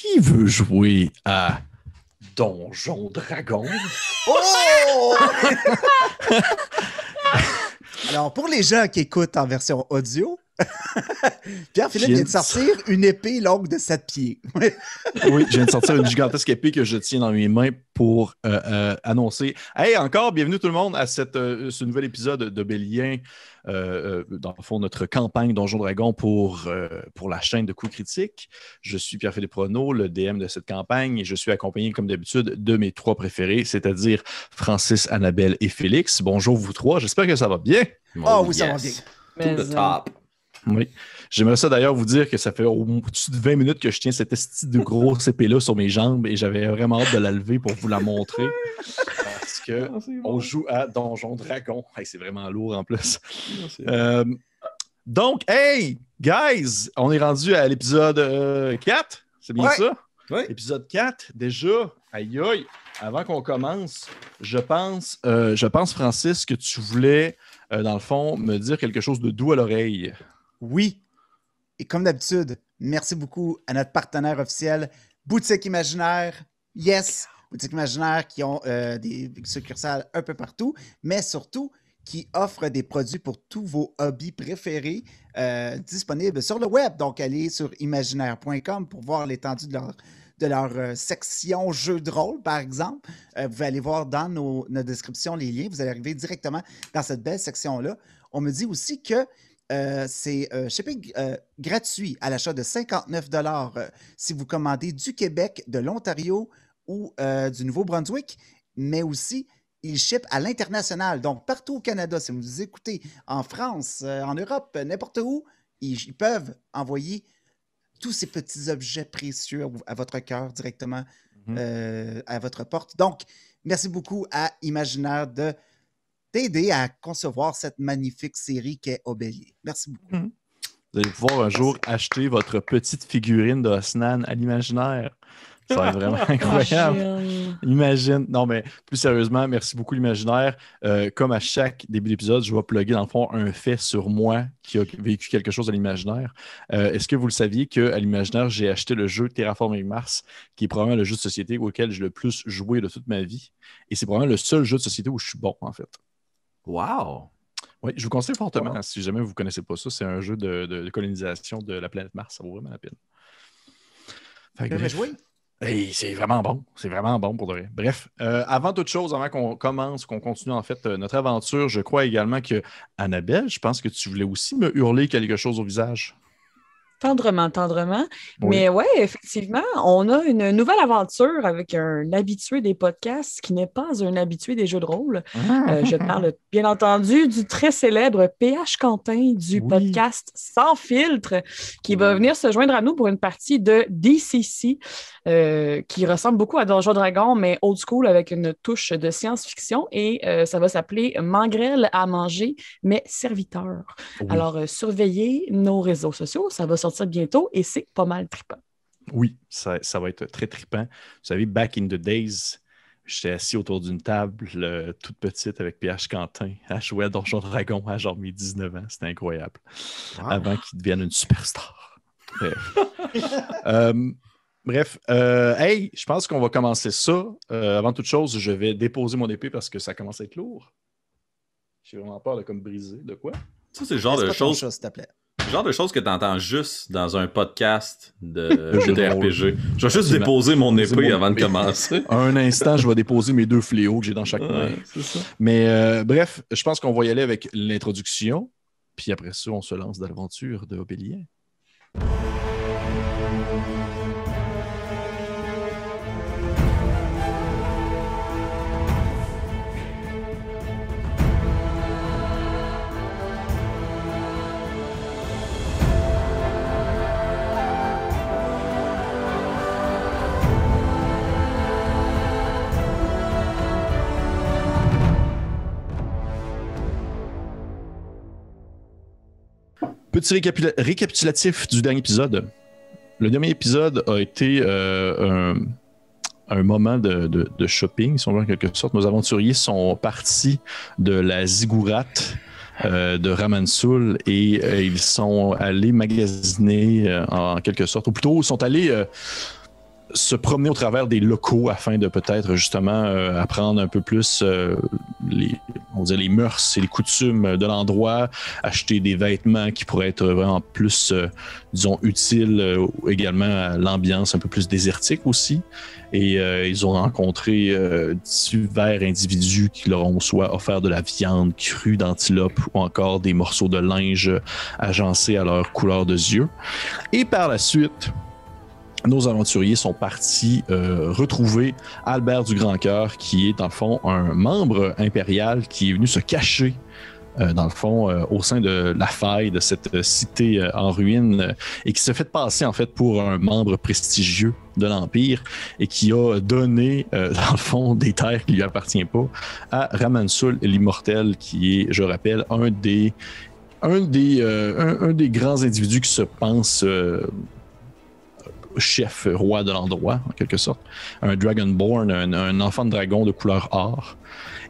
Qui veut jouer à Donjon Dragon? Oh! Alors, pour les gens qui écoutent en version audio, Pierre-Philippe vient de sortir une épée longue de 7 pieds. Oui, je viens de sortir une gigantesque épée que je tiens dans mes mains pour annoncer. Hey, encore, bienvenue tout le monde à ce nouvel épisode de Bélien. Dans le fond, notre campagne Donjon Dragon pour la chaîne de Coups Critiques. Je suis Pierre-Philippe Renaud, le DM de cette campagne, et je suis accompagné, comme d'habitude, de mes trois préférés, c'est-à-dire Francis, Annabelle et Félix. Bonjour vous trois, j'espère que ça va bien. Oh oui, ça va bien. To the top. Oui. J'aimerais ça d'ailleurs vous dire que ça fait au-dessus de 20 minutes que je tiens cette esti de grosse épée-là sur mes jambes et j'avais vraiment hâte de la lever pour vous la montrer. Parce que on joue à Donjon Dragon. Hey, c'est vraiment lourd en plus. Donc, hey, guys, on est rendu à l'épisode 4. C'est bien ça? Oui. Épisode 4, déjà. Aïe aïe. Avant qu'on commence, je pense, Francis, que tu voulais, dans le fond, me dire quelque chose de doux à l'oreille. Oui. Et comme d'habitude, merci beaucoup à notre partenaire officiel, Boutique Imaginaire. Yes! Boutique Imaginaire qui ont des succursales un peu partout, mais surtout qui offrent des produits pour tous vos hobbies préférés disponibles sur le web. Donc, allez sur imaginaire.com pour voir l'étendue de leur section jeux de rôle, par exemple. Vous pouvez aller voir dans nos descriptions les liens. Vous allez arriver directement dans cette belle section-là. On me dit aussi que c'est shipping gratuit à l'achat de 59 $ si vous commandez du Québec, de l'Ontario ou du Nouveau-Brunswick, mais aussi ils shippent à l'international, donc partout au Canada. Si vous écoutez en France, en Europe, n'importe où, ils peuvent envoyer tous ces petits objets précieux à votre cœur directement à votre porte. Donc, merci beaucoup à Imaginaire de t'aider à concevoir cette magnifique série qu'est Obélier. Merci beaucoup. Vous allez pouvoir un jour acheter votre petite figurine de Osnan à l'imaginaire. Ça va être vraiment incroyable. Imagine. Non, mais plus sérieusement, merci beaucoup l'imaginaire. Comme à chaque début d'épisode, je vais plugger dans le fond un fait sur moi qui a vécu quelque chose à l'imaginaire. Est-ce que vous le saviez qu'à l'imaginaire, j'ai acheté le jeu Terraforming Mars, qui est probablement le jeu de société auquel j'ai le plus joué de toute ma vie. Et c'est probablement le seul jeu de société où je suis bon, en fait. Wow! Oui, je vous conseille fortement. Si jamais vous ne connaissez pas ça, c'est un jeu de colonisation de la planète Mars. Ça vaut vraiment la peine. Jouer? Hey, c'est vraiment bon pour de vrai. Bref, avant toute chose, avant qu'on commence, qu'on continue en fait notre aventure, je crois également que Annabelle, je pense que tu voulais aussi me hurler quelque chose au visage. Tendrement, tendrement. Oui. Mais ouais, effectivement, on a une nouvelle aventure avec un habitué des podcasts qui n'est pas un habitué des jeux de rôle. Je parle bien entendu du très célèbre PH Quentin du podcast Sans Filtre qui va venir se joindre à nous pour une partie de DCC qui ressemble beaucoup à Donjon Dragon, mais old school avec une touche de science-fiction et ça va s'appeler Mangrel à manger, mais serviteur. Oui. Alors, surveillez nos réseaux sociaux, ça va sortir bientôt et c'est pas mal trippant. Oui, ça va être très trippant. Vous savez, back in the days, j'étais assis autour d'une table toute petite avec PH Quentin à jouer à Donjon Dragon à genre mes 19 ans. C'était incroyable. Wow. Avant qu'il devienne une superstar. Bref. Hey, je pense qu'on va commencer ça. Avant toute chose, je vais déposer mon épée parce que ça commence à être lourd. J'ai vraiment peur de comme briser. De quoi? Ça, c'est le genre de choses... s'il te plaît. Le genre de choses que tu entends juste dans un podcast de RPG. Je vais juste déposer mon épée avant de commencer. Un instant, je vais déposer mes 2 fléaux que j'ai dans chaque main. C'est ça. Mais bref, je pense qu'on va y aller avec l'introduction. Puis après ça, on se lance dans l'aventure de Obélien. Petit récapitulatif du dernier épisode. Le dernier épisode a été un moment de shopping, si on veut en quelque sorte. Nos aventuriers sont partis de la ziggourate de Ramansoul et ils sont allés magasiner en quelque sorte, ou plutôt ils sont allés se promener au travers des locaux afin de peut-être justement apprendre un peu plus les mœurs et les coutumes de l'endroit, acheter des vêtements qui pourraient être vraiment plus, disons, utiles également à l'ambiance un peu plus désertique aussi. Et ils ont rencontré divers individus qui leur ont soit offert de la viande crue d'antilope ou encore des morceaux de linge agencés à leur couleur de yeux. Et par la suite, nos aventuriers sont partis retrouver Albert du Grand Cœur, qui est dans le fond un membre impérial qui est venu se cacher dans le fond au sein de la faille de cette cité en ruine et qui se fait passer en fait pour un membre prestigieux de l'Empire et qui a donné dans le fond des terres qui lui appartiennent pas à Ramansul l'Immortel, qui est, je rappelle, un des grands individus qui se pense chef, roi de l'endroit, en quelque sorte. Un Dragonborn, un enfant de dragon de couleur or.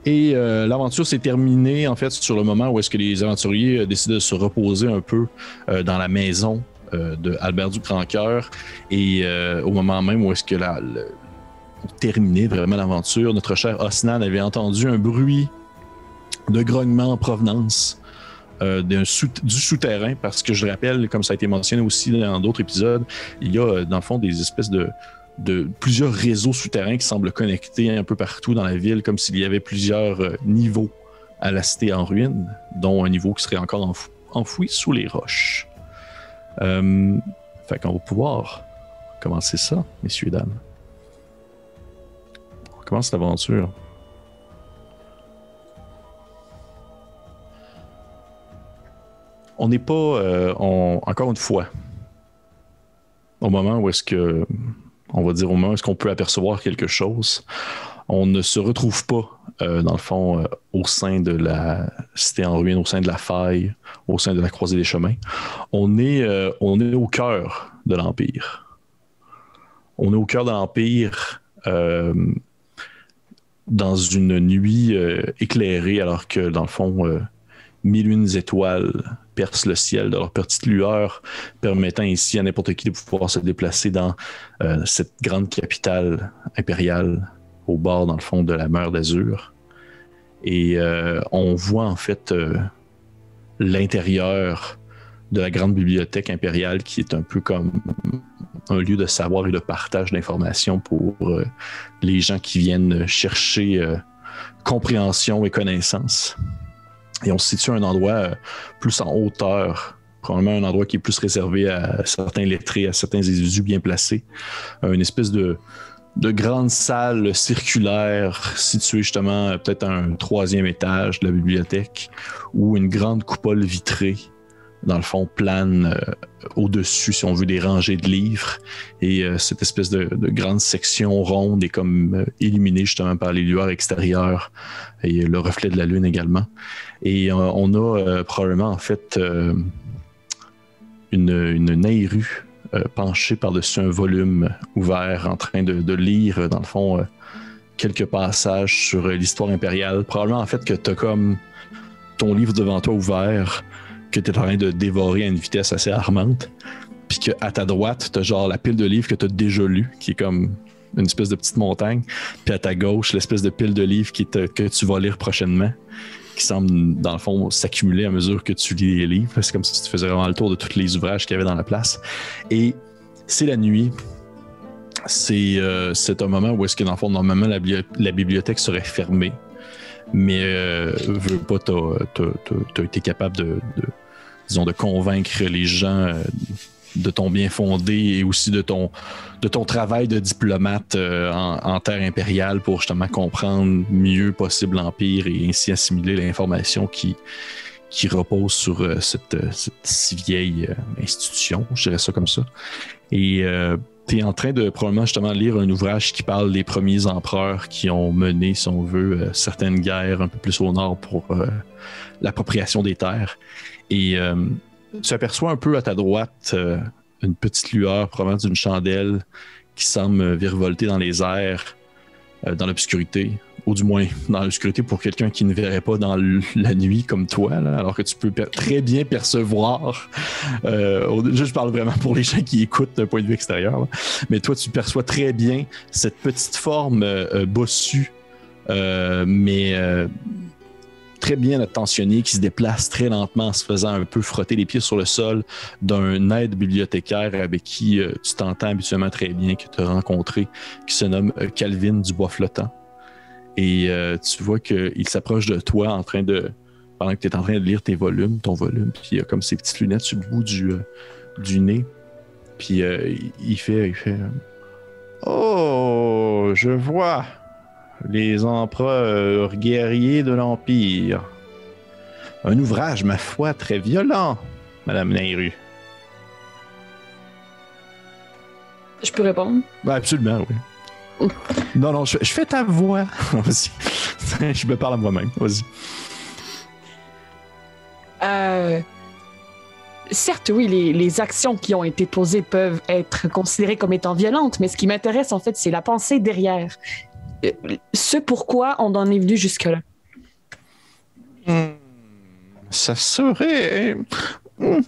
Et l'aventure s'est terminée, en fait, sur le moment où est-ce que les aventuriers décident de se reposer un peu dans la maison de Albert du Grand Cœur. Et au moment même où est-ce que pour terminer vraiment l'aventure, notre cher Osnan avait entendu un bruit de grognement en provenance du souterrain, parce que je rappelle, comme ça a été mentionné aussi dans d'autres épisodes, il y a dans le fond des espèces de plusieurs réseaux souterrains qui semblent connectés un peu partout dans la ville, comme s'il y avait plusieurs niveaux à la cité en ruine, dont un niveau qui serait encore enfoui sous les roches. Fait qu'on va pouvoir commencer ça, messieurs et dames. On commence l'aventure. On n'est pas, encore une fois, au moment où est-ce que, on va dire au moment où est-ce qu'on peut apercevoir quelque chose, on ne se retrouve pas, dans le fond, au sein de la cité en ruine, au sein de la faille, au sein de la croisée des chemins. On est au cœur de l'Empire. On est au cœur de l'Empire dans une nuit éclairée, alors que, dans le fond, 1001 étoiles percent le ciel de leur petite lueur, permettant ainsi à n'importe qui de pouvoir se déplacer dans cette grande capitale impériale au bord, dans le fond, de la mer d'Azur. Et on voit en fait l'intérieur de la grande bibliothèque impériale, qui est un peu comme un lieu de savoir et de partage d'informations pour les gens qui viennent chercher compréhension et connaissance. Et on se situe à un endroit plus en hauteur, probablement un endroit qui est plus réservé à certains lettrés, à certains individus bien placés. Une espèce de grande salle circulaire située justement peut-être à un 3e étage de la bibliothèque, où une grande coupole vitrée, dans le fond, plane au-dessus, si on veut, des rangées de livres. Et cette espèce de grande section ronde est comme illuminée justement par les lueurs extérieures et le reflet de la lune également. Et on a probablement en fait une Nayru penchée par-dessus un volume ouvert en train de lire, dans le fond, quelques passages sur l'histoire impériale. Probablement en fait que tu as comme ton livre devant toi ouvert, que tu es en train de dévorer à une vitesse assez alarmante, puis qu'à ta droite, tu as genre la pile de livres que tu as déjà lu, qui est comme une espèce de petite montagne, puis à ta gauche, l'espèce de pile de livres que tu vas lire prochainement, qui semble, dans le fond, s'accumuler à mesure que tu lis les livres. C'est comme si tu faisais vraiment le tour de tous les ouvrages qu'il y avait dans la place. Et c'est la nuit. C'est un moment où est-ce que, dans le fond, normalement, la bibliothèque serait fermée. Mais, veux pas, t'as été capable de convaincre les gens de ton bien fondé et aussi de ton travail de diplomate en terre impériale pour justement comprendre mieux possible l'Empire et ainsi assimiler l'information qui repose sur cette si vieille institution, je dirais ça comme ça. Et tu es en train de probablement justement lire un ouvrage qui parle des premiers empereurs qui ont mené, si on veut, certaines guerres un peu plus au nord pour l'appropriation des terres. Et tu aperçois un peu à ta droite une petite lueur provenant d'une chandelle qui semble virevolter dans les airs, dans l'obscurité, ou du moins dans l'obscurité pour quelqu'un qui ne verrait pas dans la nuit comme toi, là, alors que tu peux très bien percevoir. Je parle vraiment pour les gens qui écoutent d'un point de vue extérieur, là. Mais toi, tu perçois très bien cette petite forme bossue, mais très bien attentionnée, qui se déplace très lentement en se faisant un peu frotter les pieds sur le sol d'un aide bibliothécaire avec qui tu t'entends habituellement très bien, que tu as rencontré, qui se nomme Calvin Dubois Flottant. Et tu vois qu'il s'approche de toi pendant que tu es en train de lire ton volume, puis il a comme ses petites lunettes sur le bout du nez. Puis il fait Oh, je vois les empereurs guerriers de l'Empire. Un ouvrage, ma foi, très violent, Madame Neyru. Je peux répondre? Ben, absolument, oui. Non, je fais ta voix. Vas-y. Je me parle à moi-même. Vas-y. Certes, oui, les actions qui ont été posées peuvent être considérées comme étant violentes, mais ce qui m'intéresse, en fait, c'est la pensée derrière. Ce pourquoi on en est venu jusque-là. Ça serait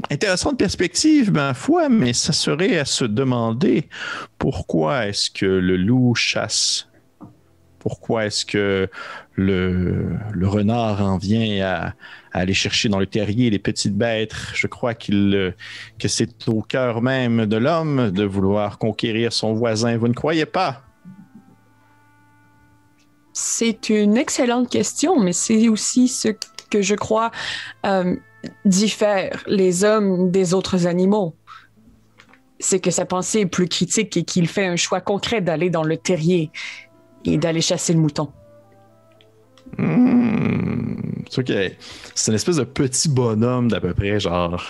intéressante perspective, ma foi, mais ça serait à se demander pourquoi est-ce que le loup chasse? Pourquoi est-ce que le renard en vient à aller chercher dans le terrier les petites bêtes? Je crois que c'est au cœur même de l'homme de vouloir conquérir son voisin. Vous ne croyez pas? C'est une excellente question, mais c'est aussi ce que je crois diffère les hommes des autres animaux. C'est que sa pensée est plus critique et qu'il fait un choix concret d'aller dans le terrier et d'aller chasser le mouton. C'est okay. C'est une espèce de petit bonhomme d'à peu près genre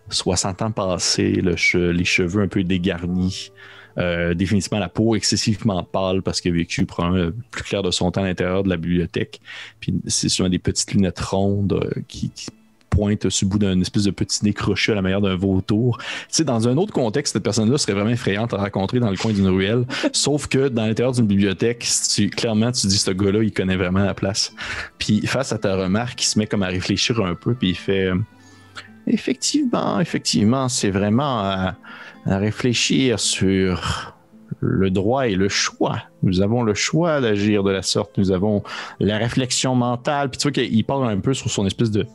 60 ans passés, les cheveux un peu dégarnis. Définitivement la peau excessivement pâle parce qu'il a vécu probablement le plus clair de son temps à l'intérieur de la bibliothèque. Puis c'est souvent des petites lunettes rondes qui pointent sur le bout d'un espèce de petit nez crochu à la manière d'un vautour. Tu sais, dans un autre contexte, cette personne-là serait vraiment effrayante à rencontrer dans le coin d'une ruelle. Sauf que dans l'intérieur d'une bibliothèque, clairement, tu dis ce gars-là, il connaît vraiment la place. Puis face à ta remarque, il se met comme à réfléchir un peu, puis il fait effectivement, c'est vraiment à réfléchir sur le droit et le choix. Nous avons le choix d'agir de la sorte. Nous avons la réflexion mentale. Puis tu vois qu'il parle un peu sur son espèce de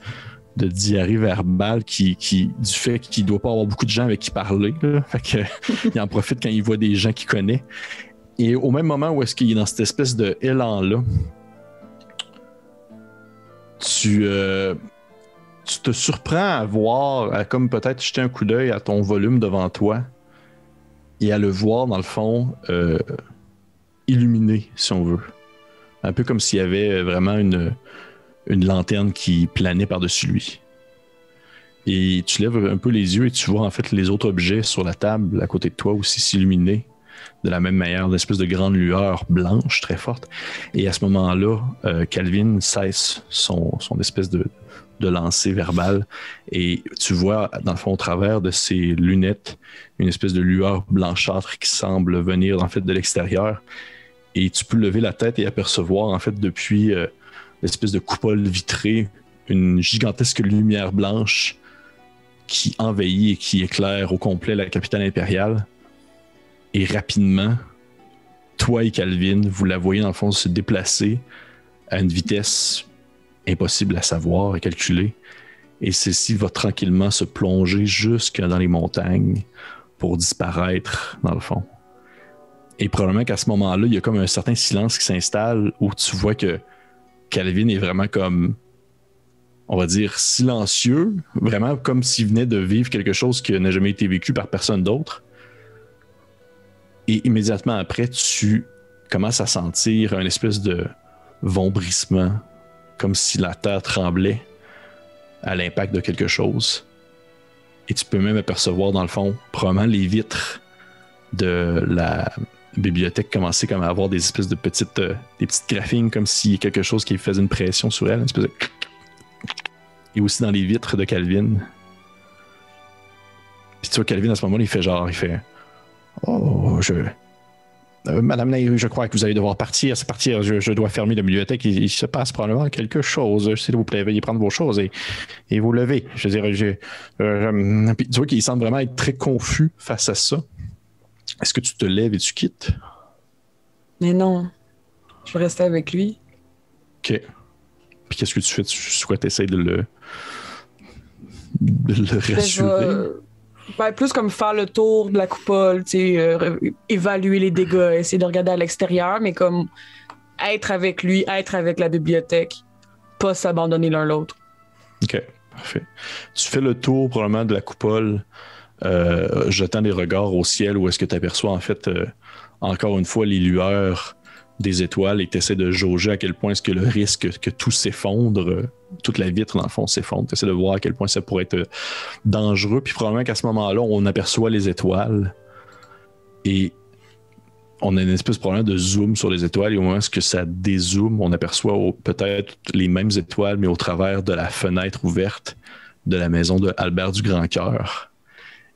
diarrhée verbale du fait qu'il ne doit pas avoir beaucoup de gens avec qui parler. Là. Fait que, il en profite quand il voit des gens qu'il connaît. Et au même moment où est-ce qu'il est dans cette espèce de élan-là, tu te surprends à voir, à comme peut-être jeter un coup d'œil à ton volume devant toi et à le voir, dans le fond, illuminé, si on veut. Un peu comme s'il y avait vraiment une lanterne qui planait par-dessus lui. Et tu lèves un peu les yeux et tu vois en fait les autres objets sur la table à côté de toi aussi s'illuminer de la même manière, d'espèce de grande lueur blanche très forte. Et à ce moment-là, Calvin cesse son espèce de lancer verbal et tu vois dans le fond au travers de ses lunettes une espèce de lueur blanchâtre qui semble venir en fait de l'extérieur et tu peux lever la tête et apercevoir en fait depuis l'espèce de coupole vitrée une gigantesque lumière blanche qui envahit et qui éclaire au complet la capitale impériale et rapidement toi et Calvin vous la voyez dans le fond se déplacer à une vitesse impossible à savoir, à calculer. Et celle-ci va tranquillement se plonger jusque dans les montagnes pour disparaître dans le fond. Et probablement qu'à ce moment-là, il y a comme un certain silence qui s'installe où tu vois que Calvin est vraiment comme, on va dire, silencieux, vraiment comme s'il venait de vivre quelque chose qui n'a jamais été vécu par personne d'autre. Et immédiatement après, tu commences à sentir un espèce de vombrissement, comme si la terre tremblait à l'impact de quelque chose. Et tu peux même apercevoir, dans le fond, probablement les vitres de la bibliothèque commençaient comme à avoir des espèces de petites graphines, comme s'il y a quelque chose qui faisait une pression sur elle. Une espèce de... Et aussi dans les vitres de Calvin. Puis tu vois, Calvin, à ce moment-là, il fait « Oh, Madame Ney, je crois que vous allez devoir partir. C'est partir. Je dois fermer la bibliothèque. Il se passe probablement quelque chose. S'il vous plaît, veuillez prendre vos choses et vous lever. Je dirais, tu vois qu'il semble vraiment être très confus face à ça. Est-ce que tu te lèves et tu quittes? Mais non. Je vais rester avec lui. OK. Puis qu'est-ce que tu fais? Tu souhaites essayer de le rassurer? Plus comme faire le tour de la coupole, évaluer les dégâts, essayer de regarder à l'extérieur, mais comme être avec lui, être avec la bibliothèque, pas s'abandonner l'un l'autre. OK, parfait. Tu fais le tour probablement de la coupole, jetant des regards au ciel où est-ce que tu aperçois en fait encore une fois les lueurs des étoiles et tu essaies de jauger à quel point est-ce que le risque que tout s'effondre, toute la vitre dans le fond s'effondre, tu essaies de voir à quel point ça pourrait être dangereux, puis probablement qu'à ce moment-là, on aperçoit les étoiles et on a une espèce probablement de zoom sur les étoiles et au moment où ça dézoome, on aperçoit peut-être les mêmes étoiles mais au travers de la fenêtre ouverte de la maison de Albert du Grand-Cœur.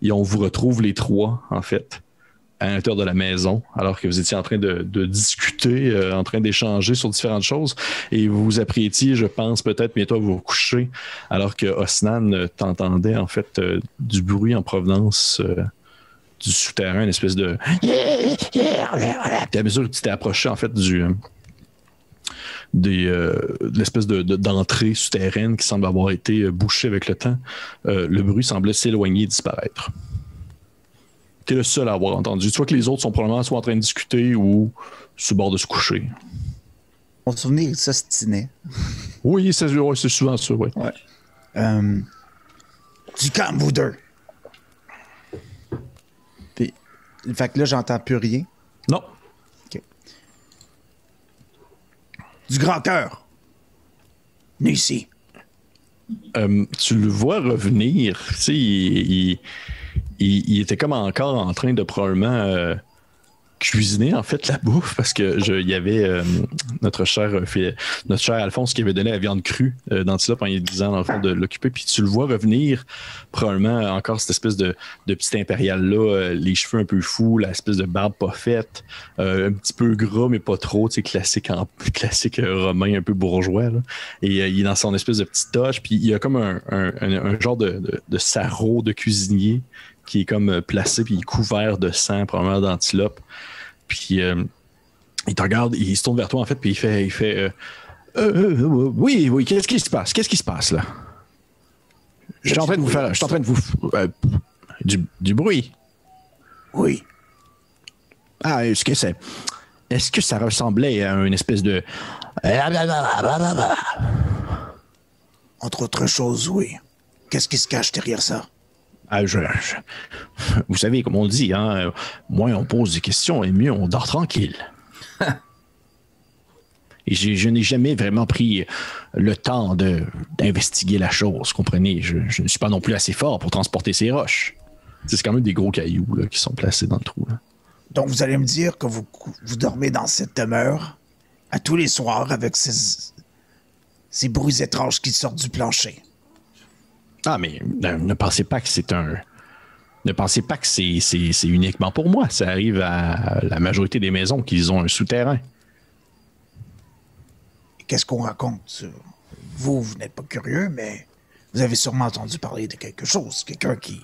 Et on vous retrouve les trois, en fait, à l'intérieur de la maison, alors que vous étiez en train de discuter, en train d'échanger sur différentes choses, et vous vous apprêtiez, je pense, peut-être bientôt à vous coucher, alors que Osnan t'entendait, en fait, du bruit en provenance du souterrain, une espèce de... Puis à mesure que tu t'es approché, en fait, de l'espèce d'entrée souterraine qui semble avoir été bouchée avec le temps, le bruit semblait s'éloigner et disparaître. T'es le seul à avoir entendu. Tu vois que les autres sont probablement soit en train de discuter ou sur le bord de se coucher. Mon souvenir, il s'ostinait. Oui, c'est souvent ça, oui. Ouais. Du calme, vous deux. Fait que là, j'entends plus rien. Non. OK. Du grand cœur. Venez ici. Tu le vois revenir. Tu sais, il était comme encore en train de probablement cuisiner en fait la bouffe parce que il y avait notre cher Alphonse qui avait donné la viande crue d'antilope en lui disant dans le fond de l'occuper, puis tu le vois revenir probablement encore cette espèce de petit impérial là, les cheveux un peu fous, l'espèce de barbe pas faite, un petit peu gras mais pas trop, tu sais, classique romain un peu bourgeois là. Et il est dans son espèce de petite toche, puis il y a comme un genre de sarrau de cuisinier qui est comme placé, puis il est couvert de sang, probablement d'antilope. Puis il te regarde, il se tourne vers toi, en fait, puis il fait oui, qu'est-ce qui se passe? Qu'est-ce qui se passe, là? Je suis en train de vous du bruit. Oui. Ah, est-ce que ça ressemblait à une espèce de... Entre autres choses, oui. Qu'est-ce qui se cache derrière ça? Ah, vous savez, comme on le dit, hein, moins on pose des questions et mieux on dort tranquille. Et je n'ai jamais vraiment pris le temps d'investiguer la chose, comprenez? Je ne suis pas non plus assez fort pour transporter ces roches. C'est quand même des gros cailloux là, qui sont placés dans le trou. Là. Donc vous allez me dire que vous dormez dans cette demeure à tous les soirs avec ces bruits étranges qui sortent du plancher. Ah, mais ne pensez pas que c'est c'est uniquement pour moi. Ça arrive à la majorité des maisons qui ont un souterrain. Qu'est-ce qu'on raconte? Vous n'êtes pas curieux, mais vous avez sûrement entendu parler de quelque chose. Quelqu'un qui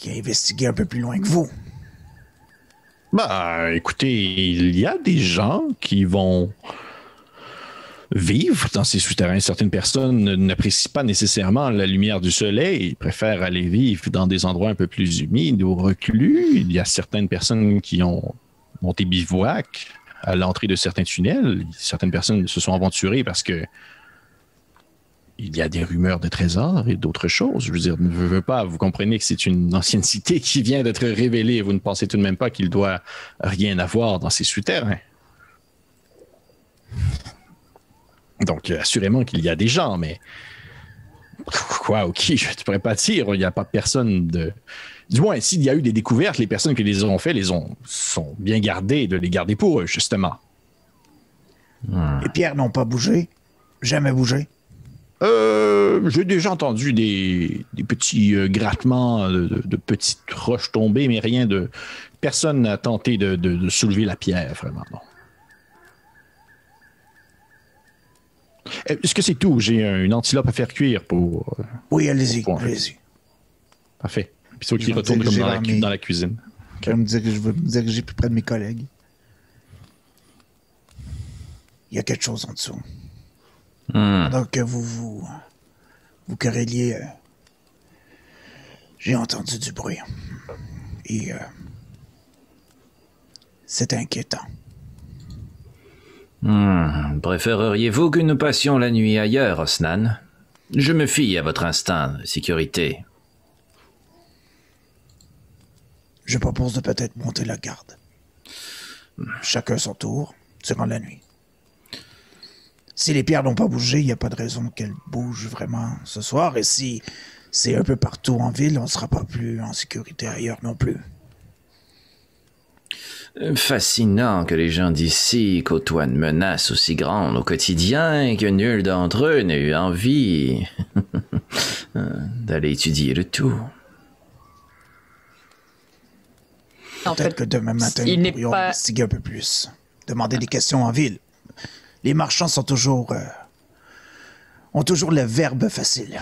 a investigué un peu plus loin que vous. Bah, écoutez, il y a des gens qui vont vivre dans ces souterrains. Certaines personnes n'apprécient pas nécessairement la lumière du soleil, ils préfèrent aller vivre dans des endroits un peu plus humides ou reclus. Il y a certaines personnes qui ont monté bivouac à l'entrée de certains tunnels. Certaines personnes se sont aventurées parce que il y a des rumeurs de trésors et d'autres choses. Je veux dire, ne veux pas, vous comprenez que c'est une ancienne cité qui vient d'être révélée. Vous ne pensez tout de même pas qu'il doit rien avoir dans ces souterrains. Donc, assurément qu'il y a des gens, mais quoi ou qui, je ne pourrais pas dire. Il n'y a pas personne de... Du moins, s'il y a eu des découvertes, les personnes qui les ont fait sont bien gardées de les garder pour eux, justement. Les pierres n'ont pas bougé? Jamais bougé? J'ai déjà entendu des petits grattements de petites roches tombées, mais rien de personne n'a tenté de soulever la pierre, vraiment, non. Est-ce que c'est tout? J'ai une antilope à faire cuire pour... Oui, allez-y. Parfait. Puis c'est qui retourne comme dans la cuisine. Je vais me diriger plus près de mes collègues. Il y a quelque chose en dessous. Pendant que vous querelliez, j'ai entendu du bruit. Et c'est inquiétant. Préféreriez-vous que nous passions la nuit ailleurs, Osnan? Je me fie à votre instinct de sécurité. Je propose de peut-être monter la garde. Chacun son tour, durant la nuit. Si les pierres n'ont pas bougé, il n'y a pas de raison qu'elles bougent vraiment ce soir. Et si c'est un peu partout en ville, on ne sera pas plus en sécurité ailleurs non plus. Fascinant que les gens d'ici côtoient une menace aussi grande au quotidien et que nul d'entre eux n'ait eu envie d'aller étudier le tout. Peut-être que demain matin, nous pourrions investiguer un peu plus. Demander des questions en ville. Les marchands sont ont toujours le verbe facile.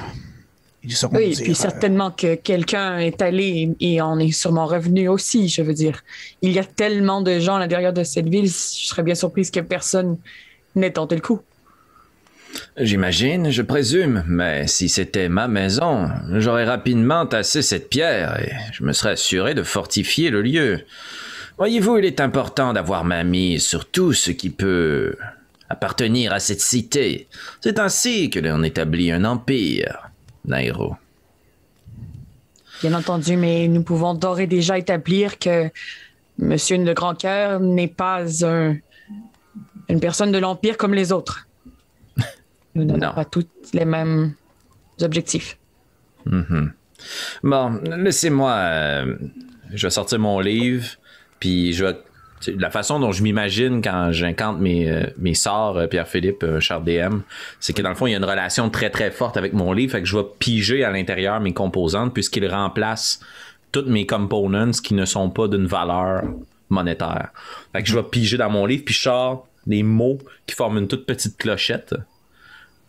Oui, puis certainement que quelqu'un est allé et en est sûrement revenu aussi, je veux dire. Il y a tellement de gens à l'intérieur de cette ville, je serais bien surprise que personne n'ait tenté le coup. J'imagine, je présume, mais si c'était ma maison, j'aurais rapidement tassé cette pierre et je me serais assuré de fortifier le lieu. Voyez-vous, il est important d'avoir main mise sur tout ce qui peut appartenir à cette cité. C'est ainsi que l'on établit un empire, Nairo. Bien entendu, mais nous pouvons d'ores et déjà établir que Monsieur de Grandcœur n'est pas une personne de l'Empire comme les autres. Nous n'avons pas tous les mêmes objectifs. Bon, laissez-moi... je vais sortir mon livre, puis la façon dont je m'imagine quand j'incante mes sorts, Pierre-Philippe, Char DM, c'est que dans le fond, il y a une relation très très forte avec mon livre, fait que je vais piger à l'intérieur mes composantes puisqu'il remplace toutes mes components qui ne sont pas d'une valeur monétaire. Fait que je vais piger dans mon livre, puis je sors des mots qui forment une toute petite clochette,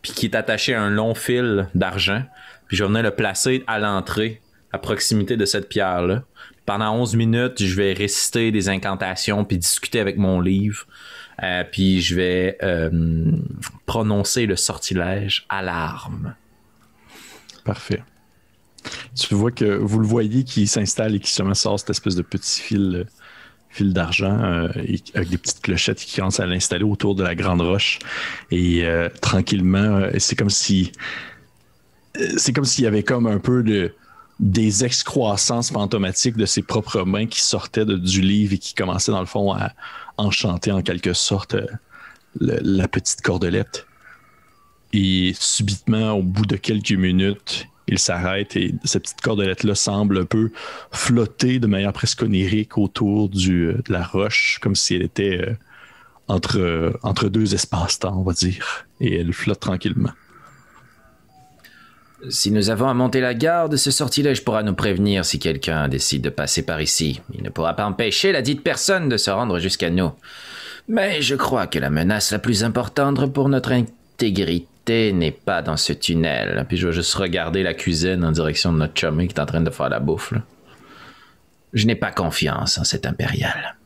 puis qui est attaché à un long fil d'argent, puis je vais venir le placer à l'entrée, à proximité de cette pierre-là. Pendant 11 minutes, je vais réciter des incantations puis discuter avec mon livre. Puis je vais prononcer le sortilège alarme. Parfait. Tu vois que vous le voyez qui s'installe et qui se sort cette espèce de petit fil d'argent avec des petites clochettes qui commencent à l'installer autour de la grande roche. Et tranquillement, c'est comme s'il y avait comme un peu des excroissances fantomatiques de ses propres mains qui sortaient du livre et qui commençaient dans le fond à enchanter en quelque sorte la petite cordelette. Et subitement, au bout de quelques minutes, il s'arrête et cette petite cordelette-là semble un peu flotter de manière presque onirique autour de la roche, comme si elle était entre deux espaces-temps, on va dire. Et elle flotte tranquillement. Si nous avons à monter la garde, ce sortilège pourra nous prévenir si quelqu'un décide de passer par ici. Il ne pourra pas empêcher la dite personne de se rendre jusqu'à nous. Mais je crois que la menace la plus importante pour notre intégrité n'est pas dans ce tunnel. Puis je vais juste regarder la cuisine en direction de notre chummy qui est en train de faire la bouffe, là. Je n'ai pas confiance en cet impérial.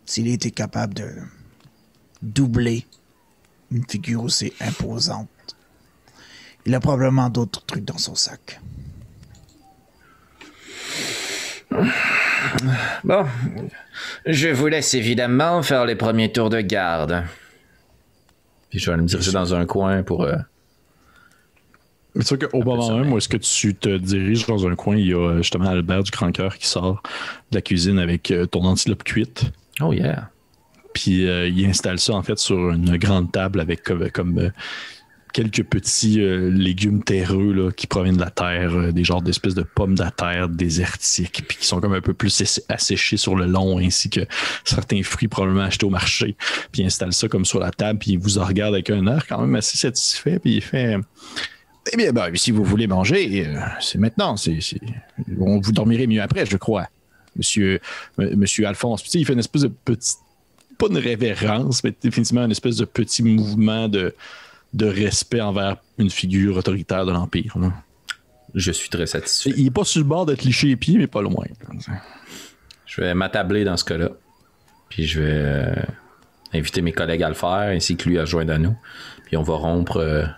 S'il était capable de doubler une figure aussi imposante, il a probablement d'autres trucs dans son sac. Bon, je vous laisse évidemment faire les premiers tours de garde. Puis je vais me diriger dans un coin pour... Mais c'est sûr qu'au moment même, où est-ce que tu te diriges dans un coin, il y a justement Albert du Grand-Cœur qui sort de la cuisine avec ton antilope cuite. Oh yeah. Puis il installe ça en fait sur une grande table avec comme quelques petits légumes terreux là, qui proviennent de la terre, des genres d'espèces de pommes de terre désertiques, puis qui sont comme un peu plus asséchés sur le long, ainsi que certains fruits probablement achetés au marché. Puis il installe ça comme sur la table, puis il vous regarde avec un air quand même assez satisfait, puis il fait Eh bien, si vous voulez manger, c'est maintenant. Vous dormirez mieux après, je crois. Monsieur Alphonse. Il fait une espèce de petite, pas une révérence, mais définitivement une espèce de petit mouvement de respect envers une figure autoritaire de l'Empire. Là. Je suis très satisfait. Il n'est pas sur le bord d'être liché les pieds, mais pas loin. Je vais m'attabler dans ce cas-là. Puis je vais inviter mes collègues à le faire, ainsi que lui à joindre à nous. Puis on va rompre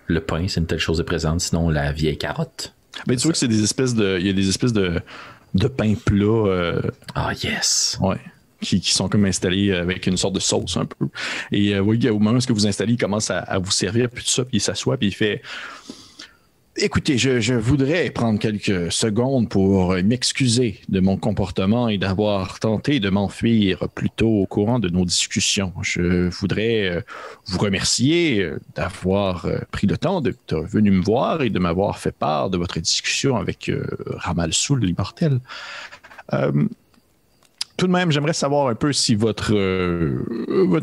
le pain, c'est une telle chose de présente, sinon la vieille carotte. Ben, tu vois que c'est des espèces de. Il y a des espèces de pain plat. Yes! Ouais. Qui sont comme installés avec une sorte de sauce un peu. Et oui, au moment où vous installez, il commence à vous servir, puis tout ça, puis il s'assoit, puis il fait. Écoutez, je voudrais prendre quelques secondes pour m'excuser de mon comportement et d'avoir tenté de m'enfuir plus tôt au courant de nos discussions. Je voudrais vous remercier d'avoir pris le temps d'être venu me voir et de m'avoir fait part de votre discussion avec Ramal Soul, l'immortel. Tout de même, j'aimerais savoir un peu si votre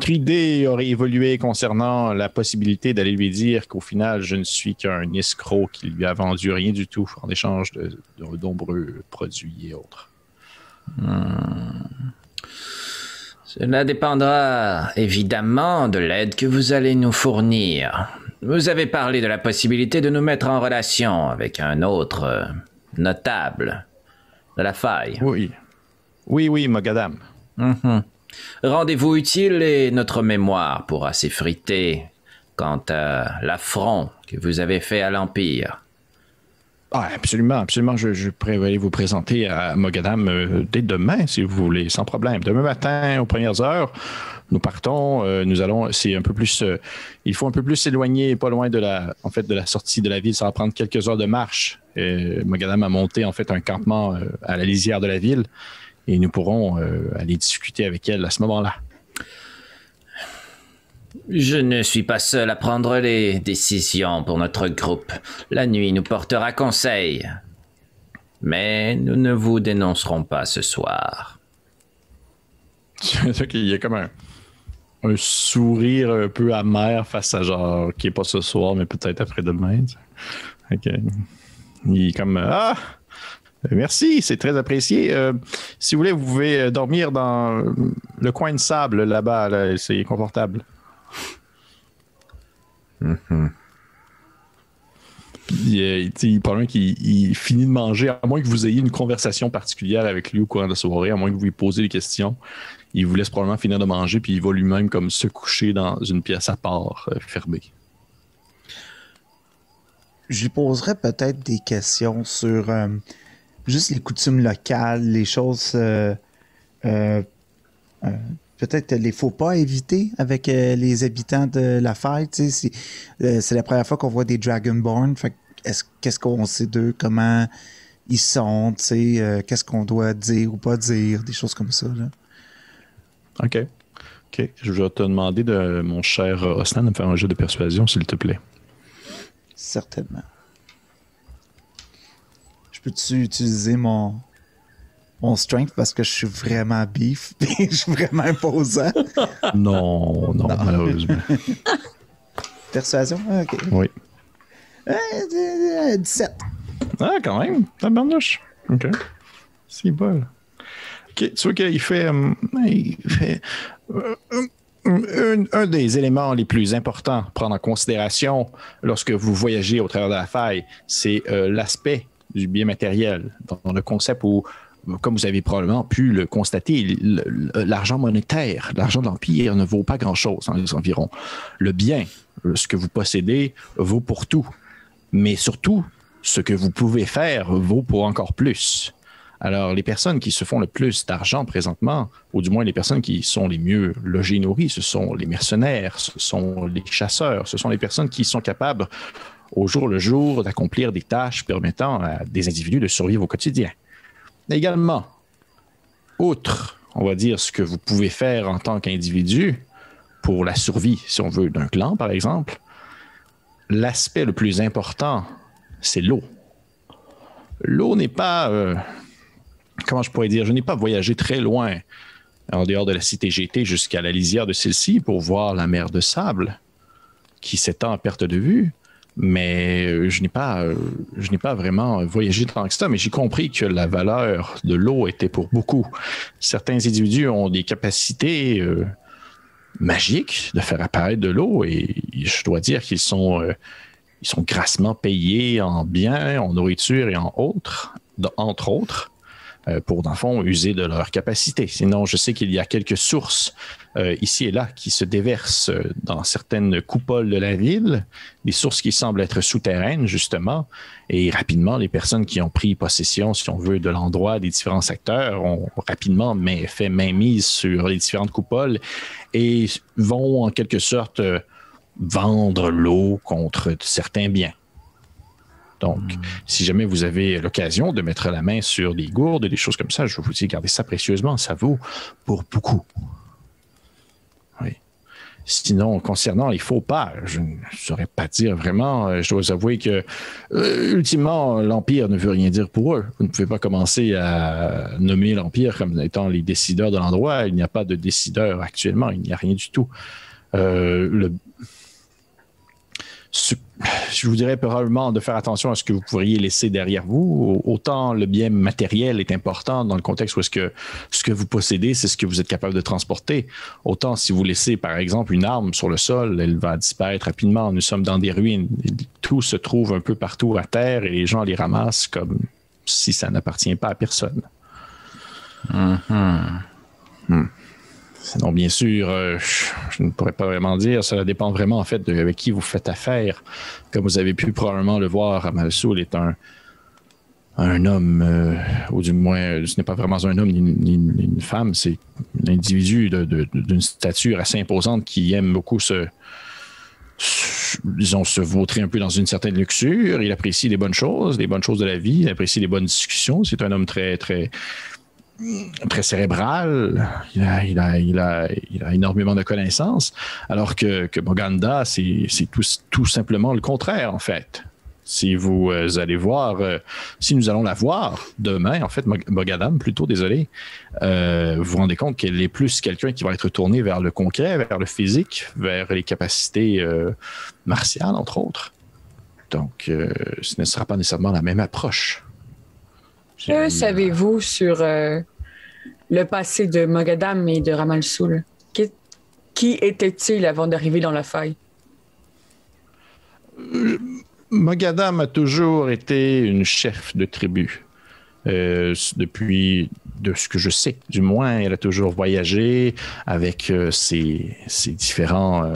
idée aurait évolué concernant la possibilité d'aller lui dire qu'au final, je ne suis qu'un escroc qui lui a vendu rien du tout en échange de nombreux produits et autres. Cela dépendra évidemment de l'aide que vous allez nous fournir. Vous avez parlé de la possibilité de nous mettre en relation avec un autre notable de la faille. Oui, Mogadam. Rendez-vous utile et notre mémoire pourra s'effriter quant à l'affront que vous avez fait à l'Empire. Ah, absolument. Je pourrais aller vous présenter à Mogadam dès demain, si vous voulez, sans problème. Demain matin, aux premières heures, nous partons. Nous allons. C'est un peu plus. Il faut un peu plus s'éloigner, pas loin de la sortie de la ville. Ça va prendre quelques heures de marche. Mogadam a monté en fait un campement à la lisière de la ville. Et nous pourrons aller discuter avec elle à ce moment-là. Je ne suis pas seul à prendre les décisions pour notre groupe. La nuit nous portera conseil. Mais nous ne vous dénoncerons pas ce soir. Il y a comme un sourire un peu amer face à genre, qui n'est pas ce soir, mais peut-être après-demain. Okay. Il est comme, merci, c'est très apprécié. Si vous voulez, vous pouvez dormir dans le coin de sable là-bas. Là, c'est confortable. Puis, probablement qu'il finit de manger, à moins que vous ayez une conversation particulière avec lui au courant de la soirée, à moins que vous lui posiez des questions. Il vous laisse probablement finir de manger, puis il va lui-même comme se coucher dans une pièce à part, fermée. Je lui poserais peut-être des questions sur... juste les coutumes locales, les choses, peut-être les faux pas à éviter avec les habitants de la faille. C'est la première fois qu'on voit des Dragonborn. Fait qu'est-ce qu'on sait d'eux, comment ils sont, qu'est-ce qu'on doit dire ou pas dire, des choses comme ça. Là. OK. Je vais te demander de mon cher Osnan de me faire un jeu de persuasion, s'il te plaît. Certainement. Peux-tu utiliser mon strength parce que je suis vraiment beef et je suis vraiment imposant? Non, malheureusement. Persuasion? OK. Oui. 17. Ah, quand même. Tabarnouche. OK. C'est bon. OK. Tu vois qu'il fait un des éléments les plus importants à prendre en considération lorsque vous voyagez au travers de la faille, c'est l'aspect du bien matériel, dans le concept où, comme vous avez probablement pu le constater, l'argent monétaire, l'argent de l'Empire ne vaut pas grand-chose dans les environs. Le bien, ce que vous possédez, vaut pour tout. Mais surtout, ce que vous pouvez faire vaut pour encore plus. Alors, les personnes qui se font le plus d'argent présentement, ou du moins les personnes qui sont les mieux logées et nourries, ce sont les mercenaires, ce sont les chasseurs, ce sont les personnes qui sont capables au jour le jour d'accomplir des tâches permettant à des individus de survivre au quotidien. Également, outre, on va dire, ce que vous pouvez faire en tant qu'individu pour la survie, si on veut, d'un clan, par exemple, l'aspect le plus important, c'est l'eau. L'eau n'est pas... comment je pourrais dire? Je n'ai pas voyagé très loin en dehors de la cité GT jusqu'à la lisière de celle-ci pour voir la mer de sable qui s'étend à perte de vue. Mais je n'ai pas vraiment voyagé tant que ça, mais j'ai compris que la valeur de l'eau était pour beaucoup. Certains individus ont des capacités magiques de faire apparaître de l'eau et je dois dire qu'ils sont grassement payés en biens, en nourriture et entre autres, pour, dans le fond, user de leur capacité. Sinon, je sais qu'il y a quelques sources ici et là qui se déversent dans certaines coupoles de la ville, des sources qui semblent être souterraines, justement, et rapidement, les personnes qui ont pris possession, si on veut, de l'endroit des différents secteurs ont rapidement fait mainmise sur les différentes coupoles et vont, en quelque sorte, vendre l'eau contre certains biens. Donc, si jamais vous avez l'occasion de mettre la main sur des gourdes, des choses comme ça, je vous dis, gardez ça précieusement, ça vaut pour beaucoup. Oui. Sinon, concernant les faux pas, je ne saurais pas dire vraiment. Je dois vous avouer que, ultimement, l'Empire ne veut rien dire pour eux. Vous ne pouvez pas commencer à nommer l'Empire comme étant les décideurs de l'endroit. Il n'y a pas de décideur actuellement. Il n'y a rien du tout. Je vous dirais probablement de faire attention à ce que vous pourriez laisser derrière vous. Autant le bien matériel est important dans le contexte où est-ce que ce que vous possédez, c'est ce que vous êtes capable de transporter. Autant si vous laissez, par exemple, une arme sur le sol, elle va disparaître rapidement. Nous sommes dans des ruines. Tout se trouve un peu partout à terre et les gens les ramassent comme si ça n'appartient pas à personne. Sinon, bien sûr, je ne pourrais pas vraiment dire. Cela dépend vraiment, en fait, avec qui vous faites affaire. Comme vous avez pu probablement le voir, Ramal Soul est un homme, ou du moins, ce n'est pas vraiment un homme ni une femme, c'est un individu d'une stature assez imposante qui aime beaucoup se vautrer un peu dans une certaine luxure. Il apprécie les bonnes choses de la vie, il apprécie les bonnes discussions. C'est un homme très cérébral, il a énormément de connaissances, alors que Moganda, c'est tout simplement le contraire, en fait. Si vous allez voir, si nous allons la voir demain, en fait, Mogadam, plutôt, désolé, vous vous rendez compte qu'elle est plus quelqu'un qui va être tourné vers le concret, vers le physique, vers les capacités martiales, entre autres. Donc, ce ne sera pas nécessairement la même approche. Que savez-vous sur le passé de Mogadam et de Ramal Soul? Qui était-il avant d'arriver dans la faille? Mogadam a toujours été une chef de tribu. Depuis, de ce que je sais, du moins, elle a toujours voyagé avec ses différents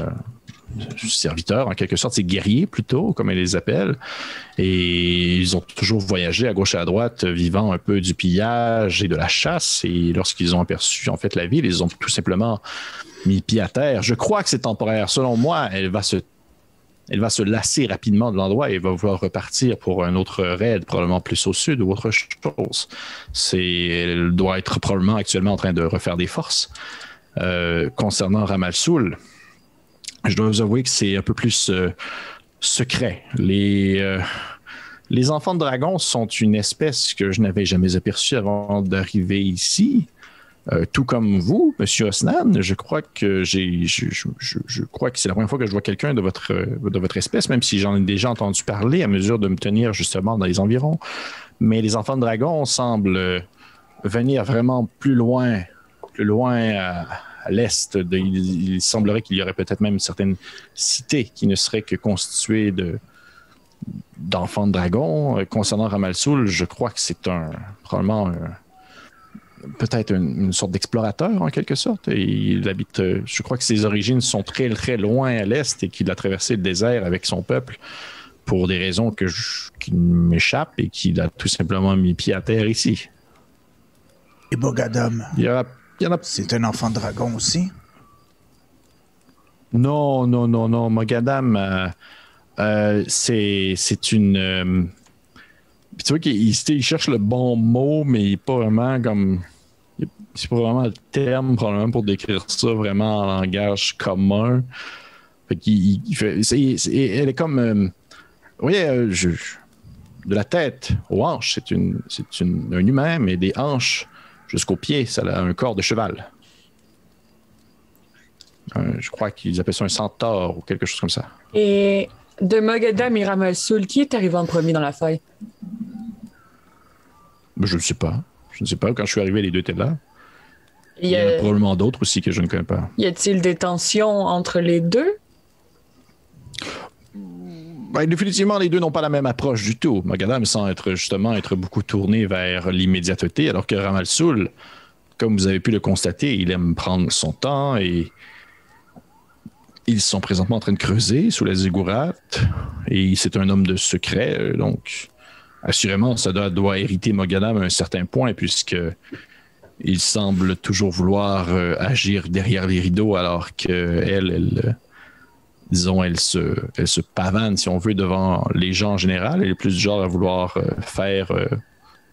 serviteurs, en quelque sorte, ses guerriers plutôt, comme elle les appelle. Et ils ont toujours voyagé à gauche et à droite, vivant un peu du pillage et de la chasse. Et lorsqu'ils ont aperçu, en fait, la ville, ils ont tout simplement mis pied à terre. Je crois que c'est temporaire. Selon moi, elle va se lasser rapidement de l'endroit et va vouloir repartir pour un autre raid, probablement plus au sud ou autre chose. Elle doit être probablement actuellement en train de refaire des forces. Concernant Ramal Soul, je dois vous avouer que c'est un peu plus secret. Les enfants de dragon sont une espèce que je n'avais jamais aperçue avant d'arriver ici. Tout comme vous, Monsieur Osnan, je crois que je crois que c'est la première fois que je vois quelqu'un de votre espèce, même si j'en ai déjà entendu parler à mesure de me tenir justement dans les environs. Mais les enfants de dragon semblent venir vraiment plus loin à l'est. Il semblerait qu'il y aurait peut-être même certaines cités qui ne seraient que constituées d'enfants de dragon. Concernant Ramal Soul, je crois que c'est probablement peut-être une sorte d'explorateur en quelque sorte. Et il habite, je crois que ses origines sont très très loin à l'est et qu'il a traversé le désert avec son peuple pour des raisons qui m'échappent et qu'il a tout simplement mis pied à terre ici. Et Mogadam, il y en a... c'est un enfant de dragon aussi? Non. Mogadam, c'est une... tu vois qu'il cherche le bon mot, mais il n'est pas vraiment comme... C'est pas vraiment le terme, probablement, pour décrire ça vraiment en langage commun. Fait qu'il fait... elle est comme... de la tête aux hanches, c'est un humain, mais des hanches jusqu'aux pieds, ça a un corps de cheval. Je crois qu'ils appellent ça un centaure ou quelque chose comme ça. Et De Mogadam et Ramalsoul, qui est arrivé en premier dans la faille? Je ne sais pas. Je ne sais pas. Quand je suis arrivé, les deux étaient là. Il y en a probablement d'autres aussi que je ne connais pas. Y a-t-il des tensions entre les deux? Ben, définitivement, les deux n'ont pas la même approche du tout. Mogadam semble être beaucoup tourné vers l'immédiateté, alors que Ramalsoul, comme vous avez pu le constater, il aime prendre son temps et ils sont présentement en train de creuser sous la ziggourate et c'est un homme de secret, donc assurément, ça doit hériter Mogadam à un certain point puisque il semble toujours vouloir agir derrière les rideaux alors qu'elle se pavane, si on veut, devant les gens en général. Elle est plus du genre à vouloir faire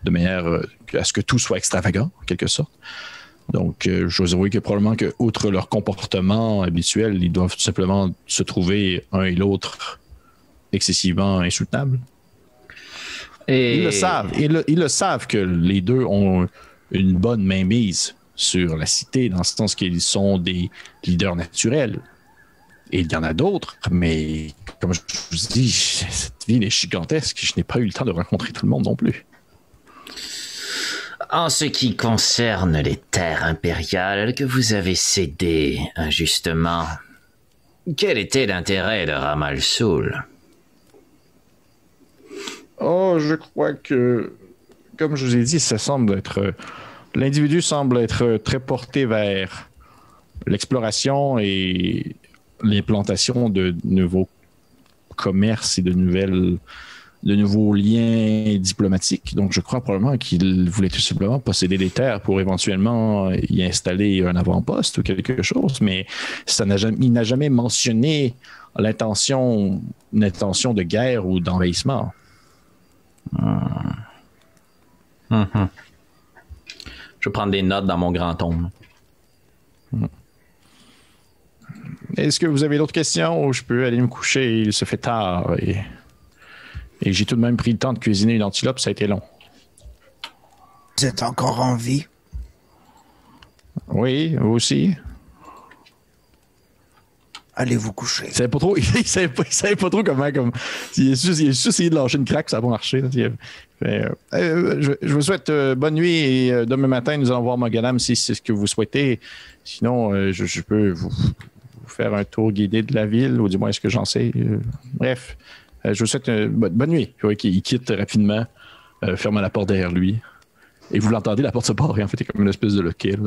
de manière à ce que tout soit extravagant, en quelque sorte. Donc, je vous avoue que probablement que, outre leur comportement habituel, ils doivent tout simplement se trouver un et l'autre excessivement insoutenables. Et ils le savent. Ils le savent que les deux ont une bonne mainmise sur la cité, dans le sens qu'ils sont des leaders naturels. Et il y en a d'autres, mais comme je vous dis, cette ville est gigantesque. Je n'ai pas eu le temps de rencontrer tout le monde non plus. En ce qui concerne les terres impériales que vous avez cédées injustement, quel était l'intérêt de Ramalsoul? Oh, je crois que, comme je vous ai dit, l'individu semble être très porté vers l'exploration et l'implantation de nouveaux commerces et de nouveaux liens diplomatiques. Donc, je crois probablement qu'il voulait tout simplement posséder des terres pour éventuellement y installer un avant-poste ou quelque chose, mais il n'a jamais mentionné l'intention de guerre ou d'envahissement. Je vais prendre des notes dans mon grand tome. Est-ce que vous avez d'autres questions ou je peux aller me coucher? Il se fait tard et j'ai tout de même pris le temps de cuisiner une antilope, ça a été long. Vous êtes encore en vie? Oui, vous aussi. Allez vous coucher. Il savait pas trop, il savait pas trop comment. Il a juste essayé de lâcher une craque, ça n'a pas marché. Je vous souhaite bonne nuit et demain matin, nous allons voir Mogadam si c'est ce que vous souhaitez. Sinon, je peux vous faire un tour guidé de la ville, ou du moins ce que j'en sais. Bref, je vous souhaite bonne nuit. Il quitte rapidement, fermant la porte derrière lui. Et vous l'entendez, la porte se barre. En fait, c'est comme une espèce de loquet.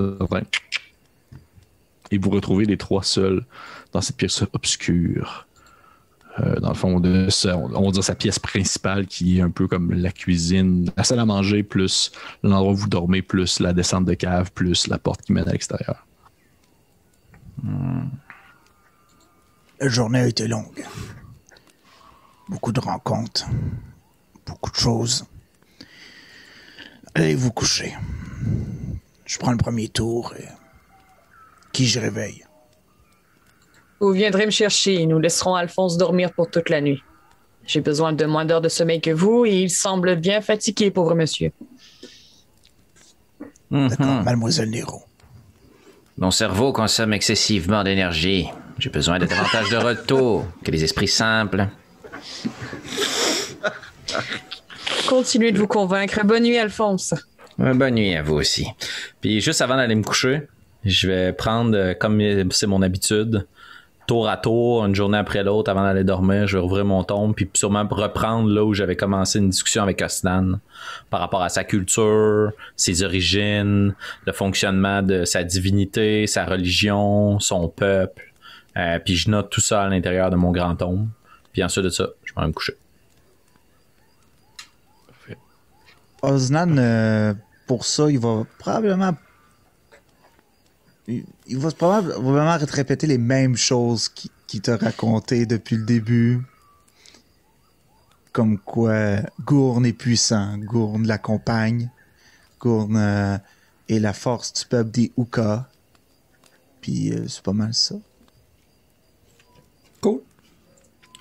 Et vous retrouvez les trois seuls dans cette pièce obscure. Dans le fond, on va dire sa pièce principale qui est un peu comme la cuisine, la salle à manger, plus l'endroit où vous dormez, plus la descente de cave, plus la porte qui mène à l'extérieur. La journée a été longue. Beaucoup de rencontres. Beaucoup de choses. Allez vous coucher. Je prends le premier tour et... Qui je réveille? Vous viendrez me chercher et nous laisserons Alphonse dormir pour toute la nuit. J'ai besoin de moins d'heures de sommeil que vous et il semble bien fatigué, pauvre monsieur. D'accord, mademoiselle Nero. Mon cerveau consomme excessivement d'énergie. J'ai besoin de davantage de repos que les esprits simples. Continuez de vous convaincre. Bonne nuit, Alphonse. Bonne nuit à vous aussi. Puis juste avant d'aller me coucher, je vais prendre, comme c'est mon habitude, tour à tour, une journée après l'autre, avant d'aller dormir, je vais rouvrir mon tome, puis sûrement reprendre là où j'avais commencé une discussion avec Osnan par rapport à sa culture, ses origines, le fonctionnement de sa divinité, sa religion, son peuple. Puis je note tout ça à l'intérieur de mon grand tome. Puis ensuite de ça, je vais aller me coucher. Osnan, pour ça, il va probablement répéter les mêmes choses qu'il t'a racontées depuis le début. Comme quoi, Gourn est puissant, Gourn l'accompagne, Gourn est la force du peuple des Uka. Puis c'est pas mal ça. Cool.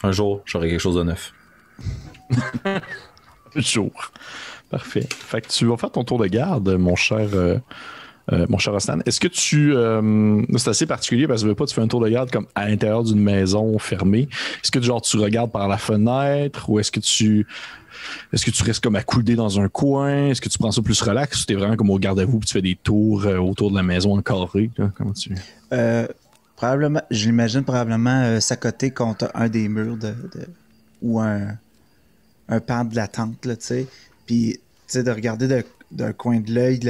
Un jour, j'aurai quelque chose de neuf. Un jour. Parfait. Fait que tu vas faire ton tour de garde, mon cher mon cher Osnan, est-ce que c'est assez particulier parce que tu fais un tour de garde comme à l'intérieur d'une maison fermée. Est-ce que genre tu regardes par la fenêtre ou est-ce que tu restes comme accoudé dans un coin? Est-ce que tu prends ça plus relax ou t'es vraiment comme au garde-à-vous et tu fais des tours autour de la maison en carré? Là? Comment tu... Probablement, je l'imagine probablement s'accoter contre un des murs ou un pan de la tente, là, tu sais. Puis, tu sais, de regarder d'un coin de l'œil,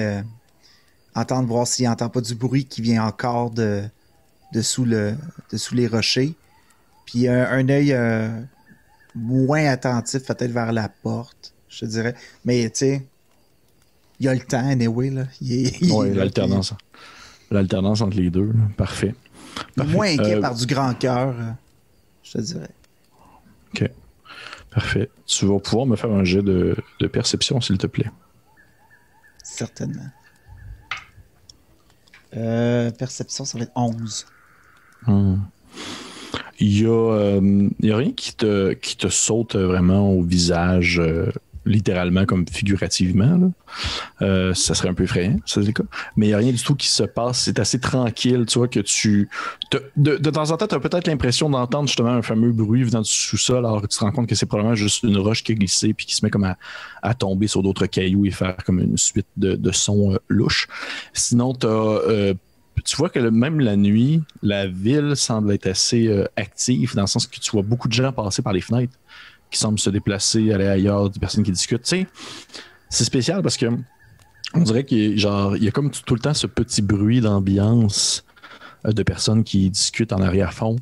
entendre, voir s'il n'entend pas du bruit qui vient encore dessous les rochers. Puis, un œil moins attentif, peut-être vers la porte, je te dirais. Mais, tu sais, il y a le temps, anyway, là. Oui, l'alternance. L'alternance entre les deux, là. Parfait. Moins inquiet par du grand cœur, je te dirais. OK. Parfait. Tu vas pouvoir me faire un jet de perception, s'il te plaît. Certainement. Perception, ça va être 11. Il y a rien qui te saute vraiment au visage, littéralement comme figurativement. Là. Ça serait un peu effrayant, ça c'est le cas. Mais il n'y a rien du tout qui se passe. C'est assez tranquille, tu vois, que de temps en temps, tu as peut-être l'impression d'entendre justement un fameux bruit venant du sous-sol, alors que tu te rends compte que c'est probablement juste une roche qui a glissé puis qui se met comme à tomber sur d'autres cailloux et faire comme une suite de sons louches. Sinon, tu vois que même la nuit, la ville semble être assez active, dans le sens que tu vois beaucoup de gens passer par les fenêtres qui semblent se déplacer, aller ailleurs, des personnes qui discutent. Tu sais, c'est spécial parce que on dirait qu'il y a comme tout le temps ce petit bruit d'ambiance de personnes qui discutent en arrière-fond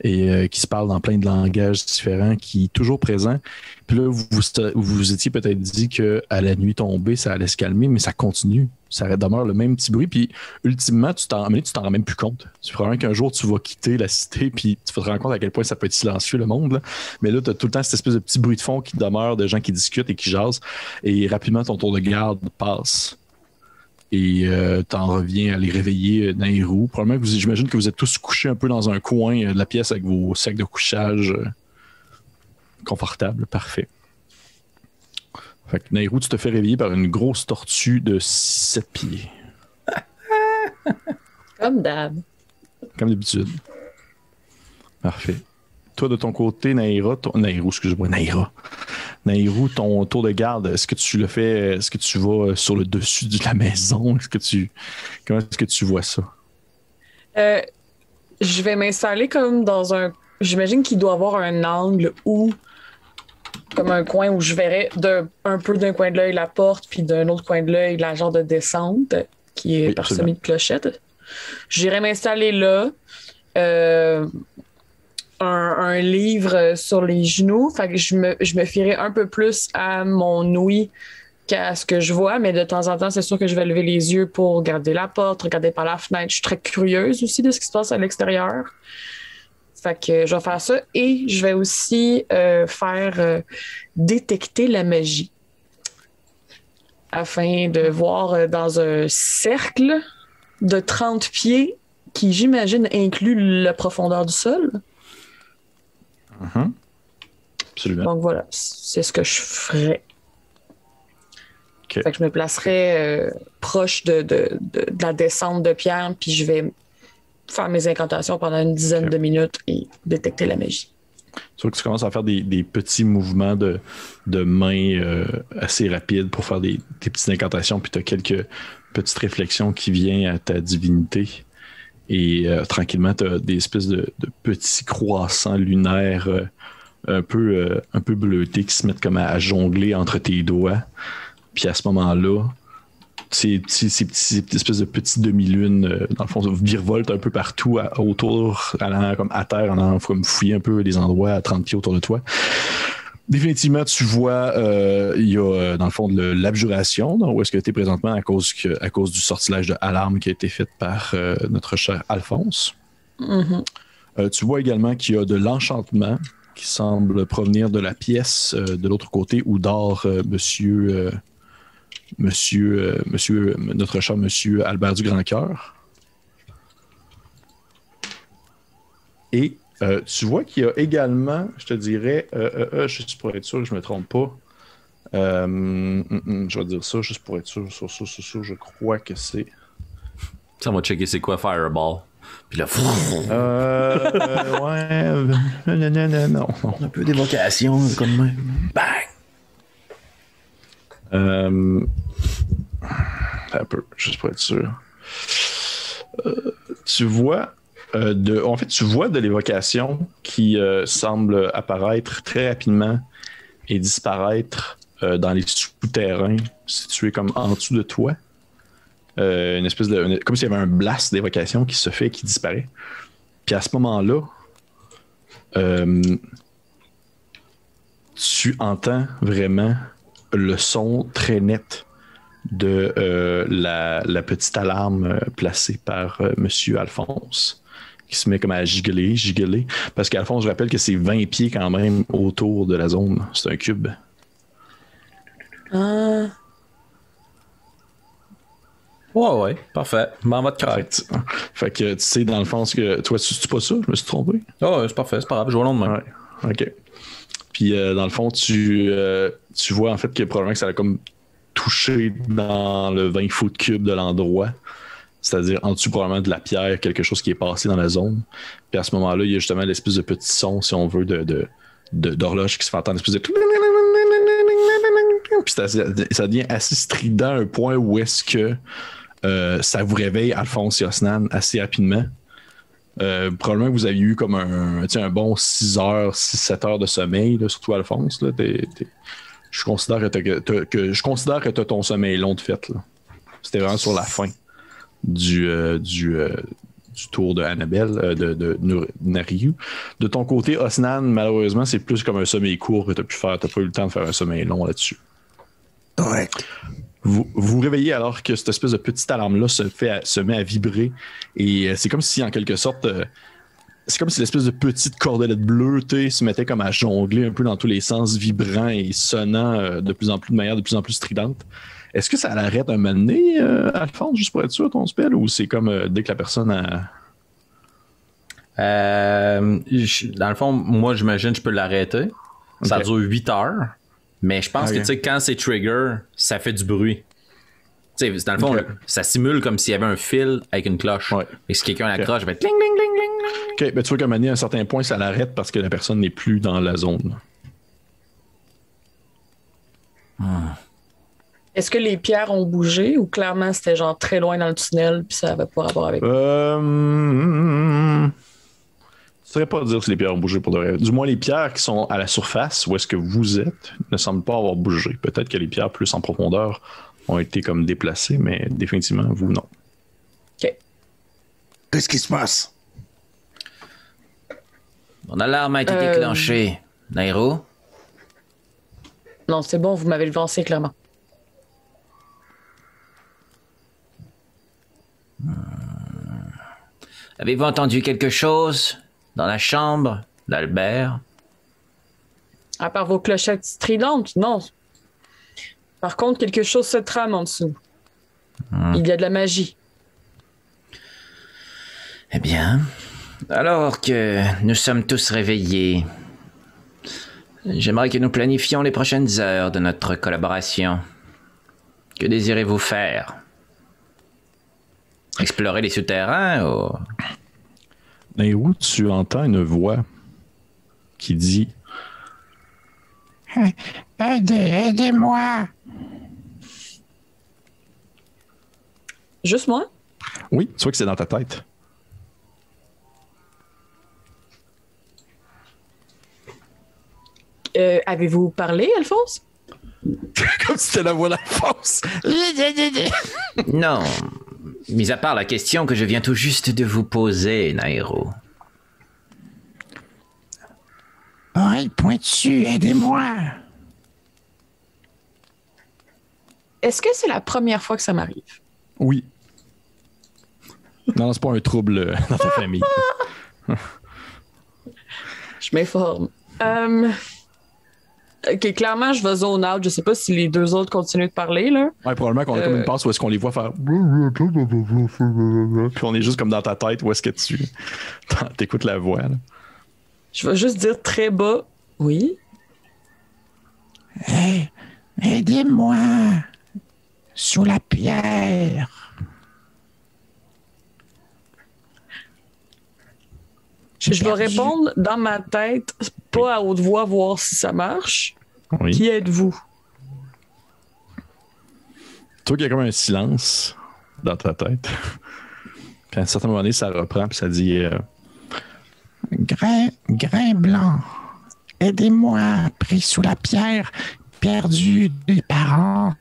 et qui se parlent dans plein de langages différents, qui est toujours présent. Puis là, vous vous étiez peut-être dit qu'à la nuit tombée, ça allait se calmer, mais ça continue. Ça demeure le même petit bruit. Puis ultimement, tu t'en rends même plus compte. C'est probablement qu'un jour, tu vas quitter la cité, puis tu vas te rendre compte à quel point ça peut être silencieux, le monde. Là. Mais là, tu as tout le temps cette espèce de petit bruit de fond qui demeure, de gens qui discutent et qui jasent. Et rapidement, ton tour de garde passe. Et t'en reviens à les réveiller Nairou. Probablement que j'imagine que vous êtes tous couchés un peu dans un coin de la pièce avec vos sacs de couchage confortables. Parfait. Fait que Nairou, tu te fais réveiller par une grosse tortue de 7 pieds. Comme d'hab. Comme d'habitude. Parfait. Toi, de ton côté, Nairou, ton tour de garde, est-ce que tu le fais, est-ce que tu vas sur le dessus de la maison? Comment est-ce que tu vois ça? Je vais m'installer comme dans j'imagine qu'il doit avoir un angle où, comme un coin où je verrais un peu d'un coin de l'œil la porte, puis d'un autre coin de l'œil la genre de descente qui est parsemée de clochettes. J'irai m'installer là. Un livre sur les genoux. Fait que je me fierai un peu plus à mon ouïe qu'à ce que je vois, mais de temps en temps, c'est sûr que je vais lever les yeux pour regarder la porte, regarder par la fenêtre. Je suis très curieuse aussi de ce qui se passe à l'extérieur. Fait que je vais faire ça et je vais aussi faire détecter la magie afin de voir dans un cercle de 30 pieds qui, j'imagine, inclut la profondeur du sol. Absolument. Donc voilà, c'est ce que je ferais. Okay. Fait que je me placerais proche de la descente de pierre, puis je vais faire mes incantations pendant une dizaine de minutes et détecter la magie. Tu vois que tu commences à faire des petits mouvements de main assez rapides pour faire des petites incantations, puis tu as quelques petites réflexions qui viennent à ta divinité. Et tranquillement, tu as des espèces de petits croissants lunaires un peu bleutés qui se mettent comme à jongler entre tes doigts. Puis à ce moment-là, ces espèces de petites demi-lunes, dans le fond, virevoltent un peu partout autour, allant comme à terre, en allant comme fouiller un peu les endroits à 30 pieds autour de toi. Définitivement, tu vois, il y a dans le fond de l'abjuration, où est-ce que tu es présentement à cause du sortilège de alarme qui a été fait par notre cher Alphonse. Mm-hmm. Tu vois également qu'il y a de l'enchantement qui semble provenir de la pièce de l'autre côté où dort notre cher monsieur Albert du Grand-Cœur. Et tu vois qu'il y a également, je te dirais, juste pour être sûr que je ne me trompe pas, je vais dire ça juste pour être sûr, je crois que c'est Ça, on va checker c'est quoi Fireball. Puis là, Ouais. Non. un peu d'évocation, comme même. Bang! Un peu, juste pour être sûr. Tu vois tu vois de l'évocation qui semble apparaître très rapidement et disparaître dans les souterrains situés comme en dessous de toi. Une espèce de. Comme s'il y avait un blast d'évocation qui se fait et qui disparaît. Puis à ce moment-là, tu entends vraiment le son très net de la petite alarme placée par Monsieur Alphonse, qui se met comme à gigoler. Parce qu'Alphonse, je rappelle que c'est 20 pieds quand même autour de la zone. C'est un cube. Ouais, parfait. M'en va de cœur. Fait que tu sais, dans le fond, que toi, tu pas ça? Je me suis trompé. C'est parfait, c'est pas grave. Je vois long de même. Ouais, ok. Puis dans le fond, tu vois en fait que probablement que ça a comme touché dans le 20 foot cube de l'endroit. C'est-à-dire en dessous probablement de la pierre, quelque chose qui est passé dans la zone. Puis à ce moment-là, il y a justement l'espèce de petit son, si on veut, d'horloge qui se fait entendre, l'espèce de... Puis ça devient assez strident à un point où est-ce que ça vous réveille, Alphonse et Osnan, assez rapidement. Probablement que vous aviez eu comme un bon 6 heures, 6-7 heures de sommeil, là, surtout Alphonse. Là, je considère que tu as ton sommeil long de fait. Là. C'était vraiment sur la fin du tour de Annabelle, de Nariu. De ton côté, Osnan, malheureusement, c'est plus comme un sommeil court que tu as pu faire. Tu n'as pas eu le temps de faire un sommeil long là-dessus. Correct. Vous vous réveillez alors que cette espèce de petite alarme-là se met à vibrer. Et c'est comme si, en quelque sorte, c'est comme si l'espèce de petite cordelette bleue se mettait comme à jongler un peu dans tous les sens, vibrant et sonnant de manière de plus en plus stridente. Est-ce que ça l'arrête un moment donné, Alphonse, juste pour être sûr, ton spell, ou c'est comme dès que la personne a... Dans le fond, moi, j'imagine que je peux l'arrêter. Okay. Ça dure 8 heures. Mais je pense que, tu sais, quand c'est trigger, ça fait du bruit. Tu sais, dans le fond, ça simule comme s'il y avait un fil avec une cloche. Ouais. Et si quelqu'un l'accroche, ça va être cling, cling, cling, cling. OK, ben tu vois qu'à un moment donné, à un certain point, ça l'arrête parce que la personne n'est plus dans la zone. Est-ce que les pierres ont bougé ou clairement c'était genre très loin dans le tunnel puis ça n'avait pas rapport avec... Je ne saurais pas dire si les pierres ont bougé pour de vrai. Du moins, les pierres qui sont à la surface, où est-ce que vous êtes, ne semblent pas avoir bougé. Peut-être que les pierres plus en profondeur ont été comme déplacées, mais définitivement, vous, non. OK. Qu'est-ce qui se passe? Mon alarme a été déclenchée. Nairo? Non, c'est bon, vous m'avez lancé clairement. Avez-vous entendu quelque chose dans la chambre d'Albert? À part vos clochettes stridentes, non. Par contre, quelque chose se trame en dessous. Il y a de la magie. Eh bien, alors que nous sommes tous réveillés, j'aimerais que nous planifions les prochaines heures de notre collaboration. Que désirez-vous faire? Explorer les souterrains ou... Et où tu entends une voix qui dit Aidez-moi! Juste moi? Oui, tu vois que c'est dans ta tête. Avez-vous parlé, Alphonse? Comme si c'était la voix d'Alphonse. Non. Mis à part la question que je viens tout juste de vous poser, Nairo. Oreille pointue, aidez-moi! Est-ce que c'est la première fois que ça m'arrive? Oui. Non, c'est pas un trouble dans ta famille. Je m'informe. Ok, clairement, je vais zone out. Je sais pas si les deux autres continuent de parler, là. Ouais, probablement qu'on a comme une passe où est-ce qu'on les voit faire... Puis on est juste comme dans ta tête où est-ce que tu t'écoutes la voix, là. Je vais juste dire très bas. Oui? Hey, aidez-moi! Sous la pierre! Je vais répondre dans ma tête, pas à haute voix, voir si ça marche. Oui. Qui êtes-vous? Toi, il y a comme un silence dans ta tête. Puis à un certain moment donné, ça reprend, puis ça dit Grain blanc, aidez-moi, pris sous la pierre, perdu des parents.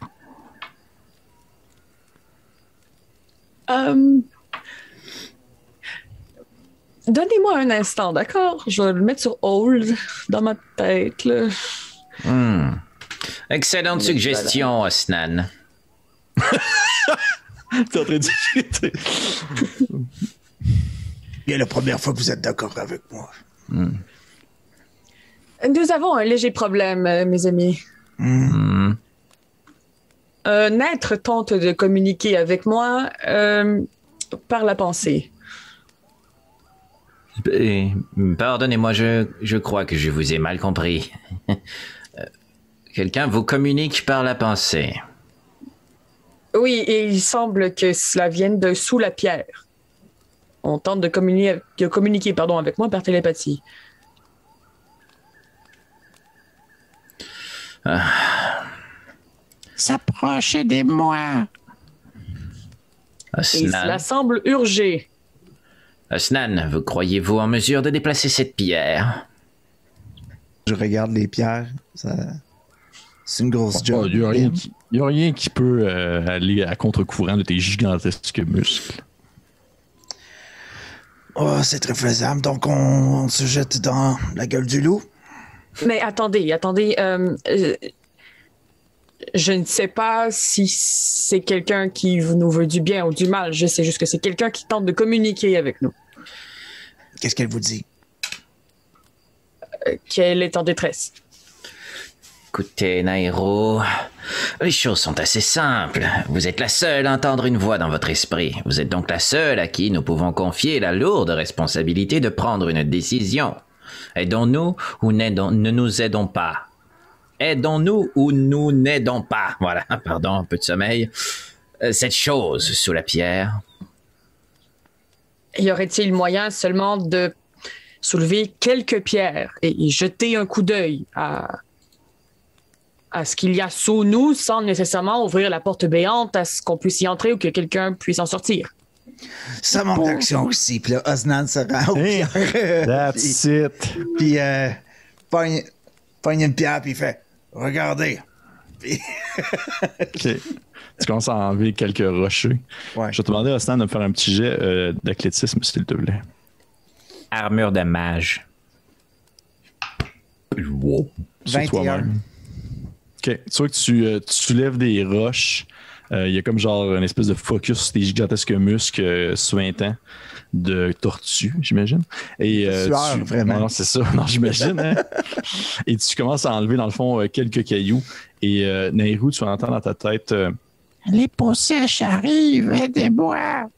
Donnez-moi un instant, d'accord? Je vais le mettre sur hold dans ma tête. Là. Excellente suggestion, Osnan. T'es en train de discuter. Bien la première fois que vous êtes d'accord avec moi. Nous avons un léger problème, mes amis. Un être tente de communiquer avec moi par la pensée. Pardonnez-moi, je crois que je vous ai mal compris. Quelqu'un vous communique par la pensée. Oui, et il semble que cela vienne de sous la pierre. On tente de communiquer avec moi par télépathie. S'approche, aidez-moi. Et cela semble urger. Osnan, vous croyez-vous en mesure de déplacer cette pierre? Je regarde les pierres. C'est une grosse job. Il n'y a rien qui peut aller à contre-courant de tes gigantesques muscles. Oh, c'est très faisable. Donc, on se jette dans la gueule du loup. Mais attendez. Je ne sais pas si c'est quelqu'un qui nous veut du bien ou du mal. Je sais juste que c'est quelqu'un qui tente de communiquer avec nous. Qu'est-ce qu'elle vous dit? Qu'elle est en détresse. Écoutez, Nairo, les choses sont assez simples. Vous êtes la seule à entendre une voix dans votre esprit. Vous êtes donc la seule à qui nous pouvons confier la lourde responsabilité de prendre une décision. Aidons-nous ou ne nous aidons pas. Aidons-nous ou nous n'aidons pas. Voilà, pardon, un peu de sommeil. Cette chose sous la pierre. Y aurait-il moyen seulement de soulever quelques pierres et jeter un coup d'œil à ce qu'il y a sous nous sans nécessairement ouvrir la porte béante à ce qu'on puisse y entrer ou que quelqu'un puisse en sortir? Ça manque d'action aussi. Puis là, Osnan se rend aux pierres. That's it. Puis, pogne une pierre, puis il fait « Regardez! » Puis... OK. Tu commences à enlever quelques rochers. Ouais. Je vais te demander à Osnan de me faire un petit jet d'athlétisme, s'il te plaît. Armure de mage. Wow. Sur 21. toi-même. OK. Tu vois que tu soulèves des roches. Il y a comme genre une espèce de focus sur tes gigantesques muscles suintants de tortue, j'imagine. Et vraiment. Non, c'est ça. Non, j'imagine. Hein? Et tu commences à enlever, dans le fond, quelques cailloux. Et Nairou, tu vas entendre dans ta tête... Les peaux sèches arrivent, aidez-moi.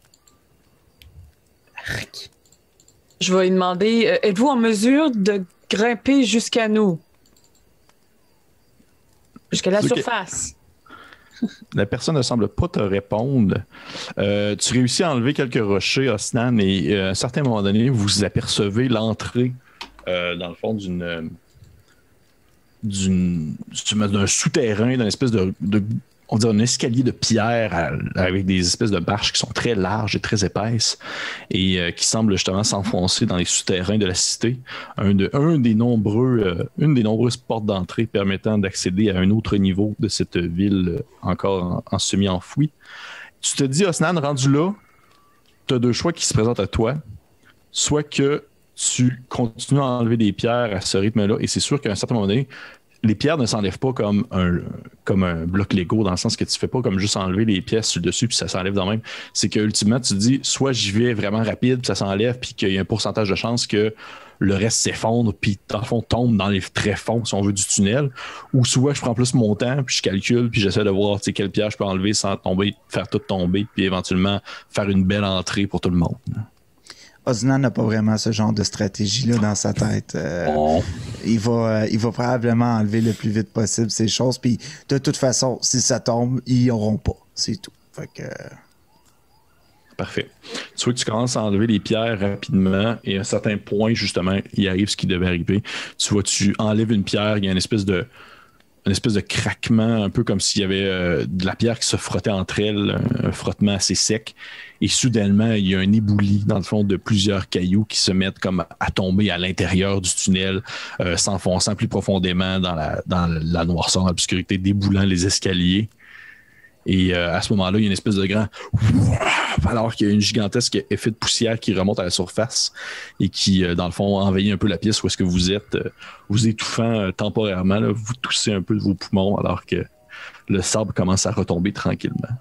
Je vais lui demander, êtes-vous en mesure de grimper jusqu'à nous? Jusqu'à la surface? La personne ne semble pas te répondre. Tu réussis à enlever quelques rochers, Osnan, et à un certain moment donné, vous apercevez l'entrée, dans le fond, d'un souterrain, d'une espèce de on dirait un escalier de pierre avec des espèces de marches qui sont très larges et très épaisses et qui semblent justement s'enfoncer dans les souterrains de la cité. Une des nombreuses portes d'entrée permettant d'accéder à un autre niveau de cette ville encore en semi-enfouie. Tu te dis, Osnan, rendu là, tu as deux choix qui se présentent à toi. Soit que tu continues à enlever des pierres à ce rythme-là et c'est sûr qu'à un certain moment donné, les pierres ne s'enlèvent pas comme un bloc Lego, dans le sens que tu fais pas comme juste enlever les pièces sur le dessus puis ça s'enlève de même. C'est que ultimement tu te dis, soit j'y vais vraiment rapide puis ça s'enlève puis qu'il y a un pourcentage de chance que le reste s'effondre puis dans le fond tombe dans les très fonds, si on veut, du tunnel, ou soit je prends plus mon temps puis je calcule puis j'essaie de voir quelle pierre je peux enlever sans tomber, faire tout tomber puis éventuellement faire une belle entrée pour tout le monde. Osnan n'a pas vraiment ce genre de stratégie-là dans sa tête. Il va probablement enlever le plus vite possible ces choses. Puis de toute façon, si ça tombe, ils n'auront pas. C'est tout. Fait que... Parfait. Tu vois que tu commences à enlever les pierres rapidement et à un certain point, justement, il arrive ce qui devait arriver. Tu vois, tu enlèves une pierre, il y a une espèce de craquement, un peu comme s'il y avait de la pierre qui se frottait entre elles, un frottement assez sec. Et soudainement, il y a un éboulis, dans le fond, de plusieurs cailloux qui se mettent comme à tomber à l'intérieur du tunnel, s'enfonçant plus profondément dans la noirceur, dans l'obscurité, déboulant les escaliers. Et à ce moment-là, il y a une espèce de grand... alors qu'il y a une gigantesque effet de poussière qui remonte à la surface et qui, dans le fond, envahit un peu la pièce où est-ce que vous êtes, vous étouffant temporairement. Là, vous toussez un peu de vos poumons alors que le sable commence à retomber tranquillement.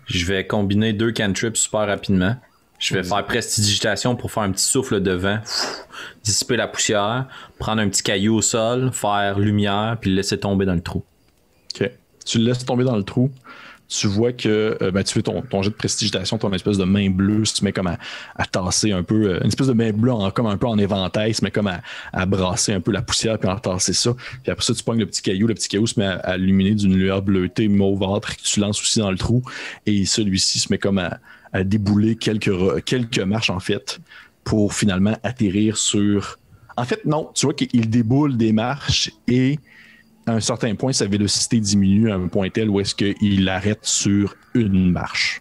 Je vais combiner 2 cantrips super rapidement. Je vais faire prestidigitation pour faire un petit souffle de vent, dissiper la poussière, prendre un petit caillou au sol, faire lumière, puis le laisser tomber dans le trou. OK. Tu le laisses tomber dans le trou. Tu vois que tu fais ton jet de prestidigitation, ton espèce de main bleue se met comme à tasser un peu, une espèce de main bleue comme un peu en éventail, se met comme à brasser un peu la poussière puis à tasser ça. Puis après ça, tu pognes le petit caillou se met à illuminer d'une lueur bleutée mauvâtre que tu lances aussi dans le trou et celui-ci se met comme à débouler quelques marches en fait pour finalement atterrir sur... En fait, non, tu vois qu'il déboule des marches et à un certain point, sa vélocité diminue à un point tel où est-ce qu'il arrête sur une marche.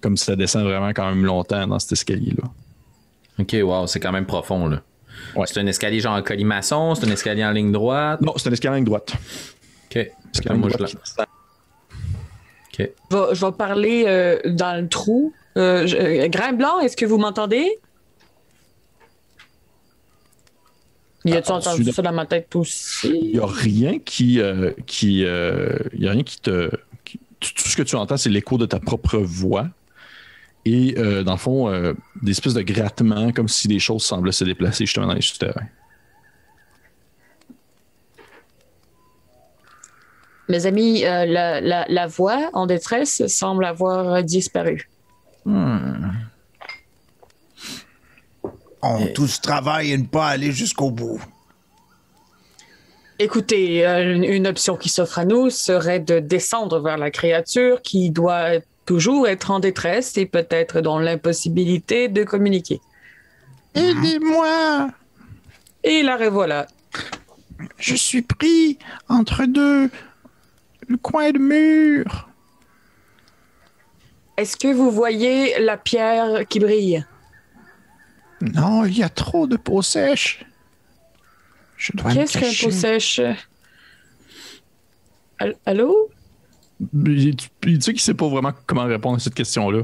Comme si ça descend vraiment quand même longtemps dans cet escalier-là. OK, wow, c'est quand même profond, là. Ouais. C'est un escalier genre en colimaçon? C'est un escalier en ligne droite? Non, c'est un escalier en ligne droite. OK. Je vais parler dans le trou. Grain blanc, est-ce que vous m'entendez? Y a-tu entendu ça dans ma tête aussi? Il n'y a rien qui te... Tout ce que tu entends, c'est l'écho de ta propre voix. Et dans le fond, des espèces de grattements, comme si des choses semblaient se déplacer justement dans les souterrains. Mes amis, la voix en détresse semble avoir disparu. On tous travaille et ne pas aller jusqu'au bout. Écoutez, une option qui s'offre à nous serait de descendre vers la créature qui doit toujours être en détresse et peut-être dans l'impossibilité de communiquer. Aidez-moi! Et la revoilà. Je suis pris entre le coin de mur. Est-ce que vous voyez la pierre qui brille? Non, il y a trop de peau sèche. Je dois me cacher. Qu'est-ce qu'un peau sèche? Allô? Tu sais qu'il sait pas vraiment comment répondre à cette question-là.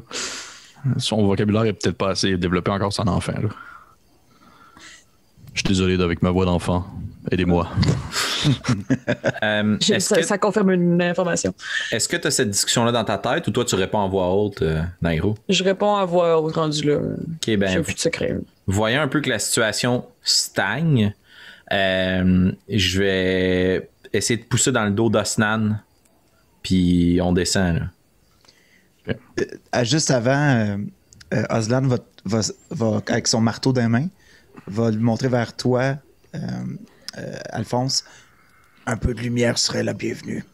Son vocabulaire est peut-être pas assez développé encore, son enfant. Là. Je suis désolé avec ma voix d'enfant. Aidez-moi. Ça confirme une information. Est-ce que tu as cette discussion-là dans ta tête ou toi tu réponds en voix haute, Nairo? Je réponds à voix haute rendu là. Okay, ben, j'ai plus de secret. Voyant un peu que la situation stagne, je vais essayer de pousser dans le dos d'Osnan, puis on descend. Là. Juste avant, Oslan va, avec son marteau dans les mains, va lui montrer vers toi, Alphonse, un peu de lumière serait la bienvenue.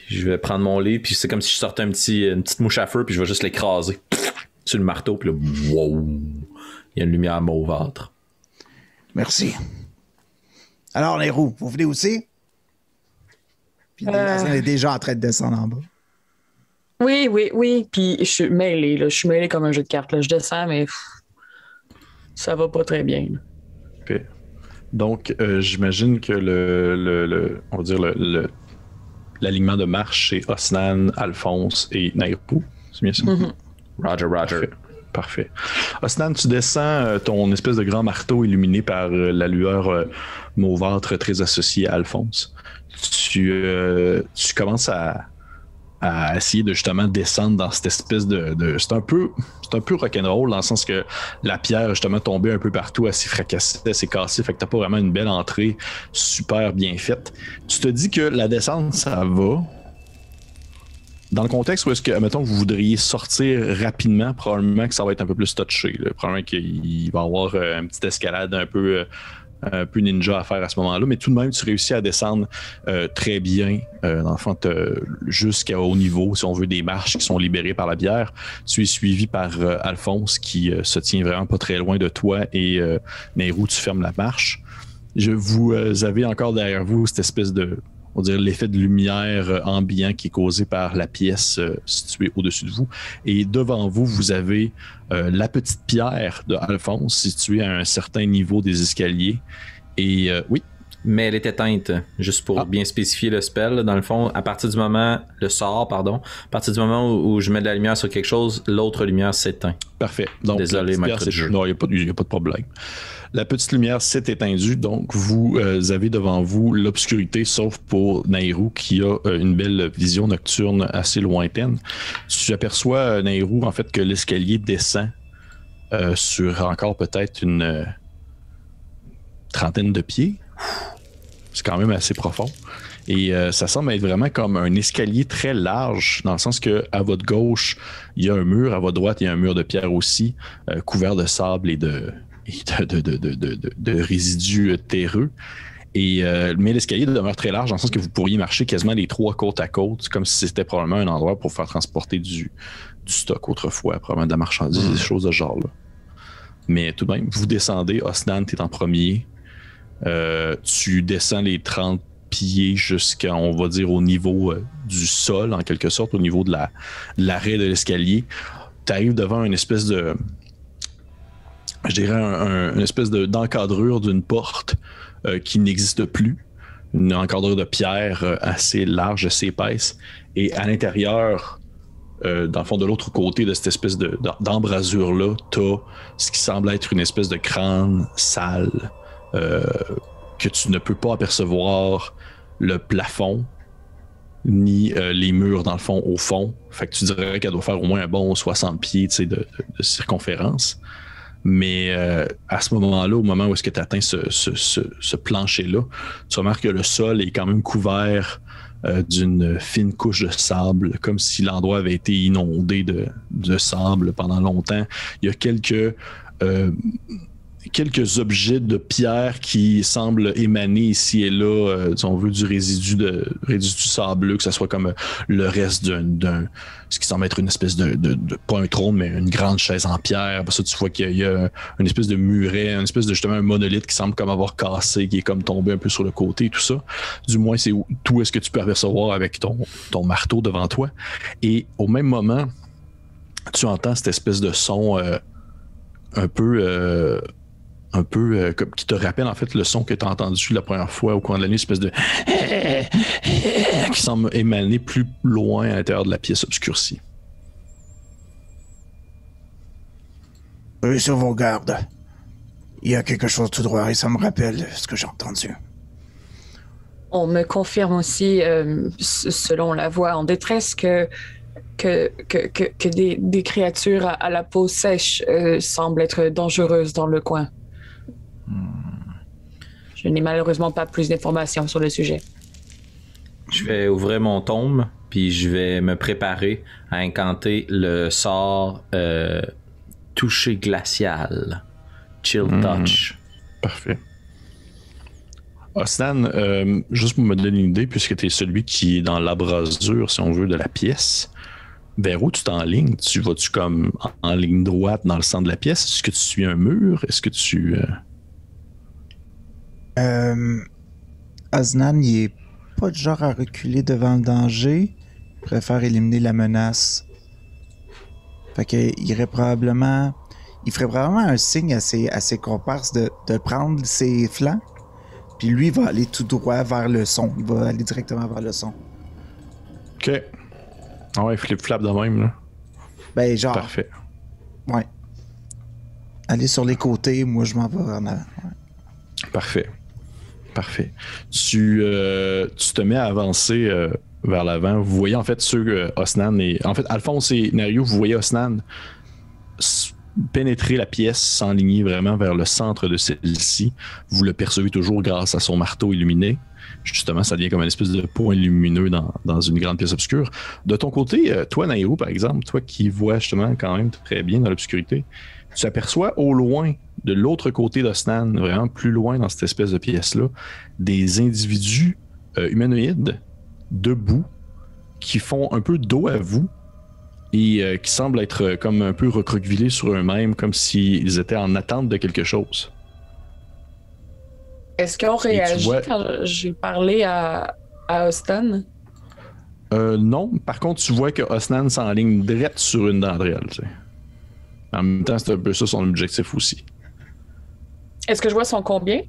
Je vais prendre mon lit, puis c'est comme si je sortais une petite mouche à feu, puis je vais juste l'écraser sur le marteau, puis là, wow, il y a une lumière mauvâtre. Merci. Alors, les roues, vous venez aussi? Puis Oslan est déjà en train de descendre en bas. Oui. Puis je suis mêlé, là. Je suis mêlé comme un jeu de cartes. Là. Je descends, mais ça va pas très bien. Là. Okay. Donc, j'imagine que on va dire l'alignement de marche, c'est Osnan, Alphonse et Nairou. C'est bien ça? Mm-hmm. Roger. Parfait. Osnan, tu descends ton espèce de grand marteau illuminé par la lueur mauvâtre très associée à Alphonse. Tu commences à essayer de justement descendre dans cette espèce de c'est un peu rock'n'roll dans le sens que la pierre justement tombait un peu partout, elle s'est fracassée, elle s'est cassée, fait que t'as pas vraiment une belle entrée super bien faite. Tu te dis que la descente ça va dans le contexte où est-ce que admettons que vous voudriez sortir rapidement, probablement que ça va être un peu plus touché là. Probablement qu'il va y avoir une petite escalade un peu un peu ninja à faire à ce moment-là, mais tout de même, tu réussis à descendre très bien, dans le fond, jusqu'au niveau, si on veut, des marches qui sont libérées par la bière. Tu es suivi par Alphonse qui se tient vraiment pas très loin de toi et Nairou, tu fermes la marche. Vous avez encore derrière vous cette espèce de, on dirait l'effet de lumière ambiant qui est causé par la pièce située au-dessus de vous. Et devant vous, vous avez la petite pierre de Alphonse située à un certain niveau des escaliers. Et oui. Mais elle est éteinte, juste pour bien spécifier le spell. Dans le fond, à partir du moment, à partir du moment où je mets de la lumière sur quelque chose, l'autre lumière s'éteint. Parfait. Donc, désolé, maître de jeu. Non, il n'y a pas de problème. La petite lumière s'est éteindue, donc vous avez devant vous l'obscurité, sauf pour Nairou qui a une belle vision nocturne assez lointaine. Tu aperçois, Nairou, en fait, que l'escalier descend sur encore peut-être une trentaine de pieds. C'est quand même assez profond. Et ça semble être vraiment comme un escalier très large, dans le sens que à votre gauche, il y a un mur, à votre droite, il y a un mur de pierre aussi, couvert de sable et de résidus terreux. Mais l'escalier demeure très large, dans le sens que vous pourriez marcher quasiment les 3 côte à côte, comme si c'était probablement un endroit pour faire transporter du stock autrefois, probablement de la marchandise, des choses de ce genre-là. Mais tout de même, vous descendez, Osnan, tu es en premier. Tu descends les 30 pieds jusqu'à, on va dire, au niveau du sol, en quelque sorte, au niveau de l'arrêt de l'escalier. Tu arrives devant une espèce de... je dirais une espèce d'encadrure d'une porte qui n'existe plus. Une encadrure de pierre assez large, assez épaisse. Et à l'intérieur, dans le fond, de l'autre côté de cette espèce d'embrasure-là, t'as ce qui semble être une espèce de grande salle que tu ne peux pas apercevoir le plafond ni les murs, dans le fond, au fond. Fait que tu dirais qu'elle doit faire au moins un bon 60 pieds de circonférence. Mais à ce moment-là, au moment où est-ce que tu atteins ce plancher-là, tu remarques que le sol est quand même couvert d'une fine couche de sable, comme si l'endroit avait été inondé de sable pendant longtemps. Il y a quelques objets de pierre qui semblent émaner ici et là, si on veut, du résidu sableux, que ce soit comme le reste ce qui semble être une espèce de pas un trône, mais une grande chaise en pierre. Après ça, tu vois qu'il y a une espèce de muret, une espèce de, justement, un monolithe qui semble comme avoir cassé, qui est comme tombé un peu sur le côté et tout ça. Du moins, c'est tout est-ce que tu peux apercevoir avec ton marteau devant toi. Et au même moment, tu entends cette espèce de son un peu comme qui te rappelle en fait le son que tu as entendu la première fois au coin de la nuit, une espèce de qui semble émaner plus loin à l'intérieur de la pièce obscurcie. Oui, sur vos gardes. Il y a quelque chose tout droit et ça me rappelle ce que j'ai entendu. On me confirme aussi, selon la voix en détresse, que des créatures à la peau sèche semblent être dangereuses dans le coin. Je n'ai malheureusement pas plus d'informations sur le sujet. Je vais ouvrir mon tome, puis je vais me préparer à incanter le sort toucher glacial. Chill touch. Parfait. Osnan, juste pour me donner une idée, puisque tu es celui qui est dans l'abrasure, si on veut, de la pièce, vers où tu t'enlignes? Tu vas-tu comme en ligne droite dans le centre de la pièce? Est-ce que tu suis un mur? Est-ce que tu... Osnan, il est pas du genre à reculer devant le danger. Il préfère éliminer la menace. Fait qu'il ferait probablement un signe à ses comparses de prendre ses flancs. Puis lui, il va aller tout droit vers le son. Il va aller directement vers le son. OK. Ah ouais, flip-flap de même, là. Ben, genre... Parfait. Ouais. Aller sur les côtés, moi, je m'en vais en avant. Ouais. Parfait. Tu te mets à avancer vers l'avant. Vous voyez, en fait, Osnan et... En fait, Alphonse et Nario, vous voyez Osnan pénétrer la pièce, s'enligner vraiment vers le centre de celle-ci. Vous le percevez toujours grâce à son marteau illuminé. Justement, ça devient comme une espèce de point lumineux dans une grande pièce obscure. De ton côté, toi, Nairou, par exemple, toi qui vois justement quand même très bien dans l'obscurité, tu aperçois au loin, de l'autre côté d'Osnan, vraiment plus loin dans cette espèce de pièce-là, des individus humanoïdes debout qui font un peu dos à vous et qui semblent être comme un peu recroquevillés sur eux-mêmes, comme s'ils étaient en attente de quelque chose. Est-ce qu'ils ont réagi quand j'ai parlé à Osnan? Non. Par contre, tu vois que Osnan s'enligne direct sur une d'entre elles. Tu sais. En même temps, c'est un peu ça son objectif aussi. Est-ce que je vois son combien?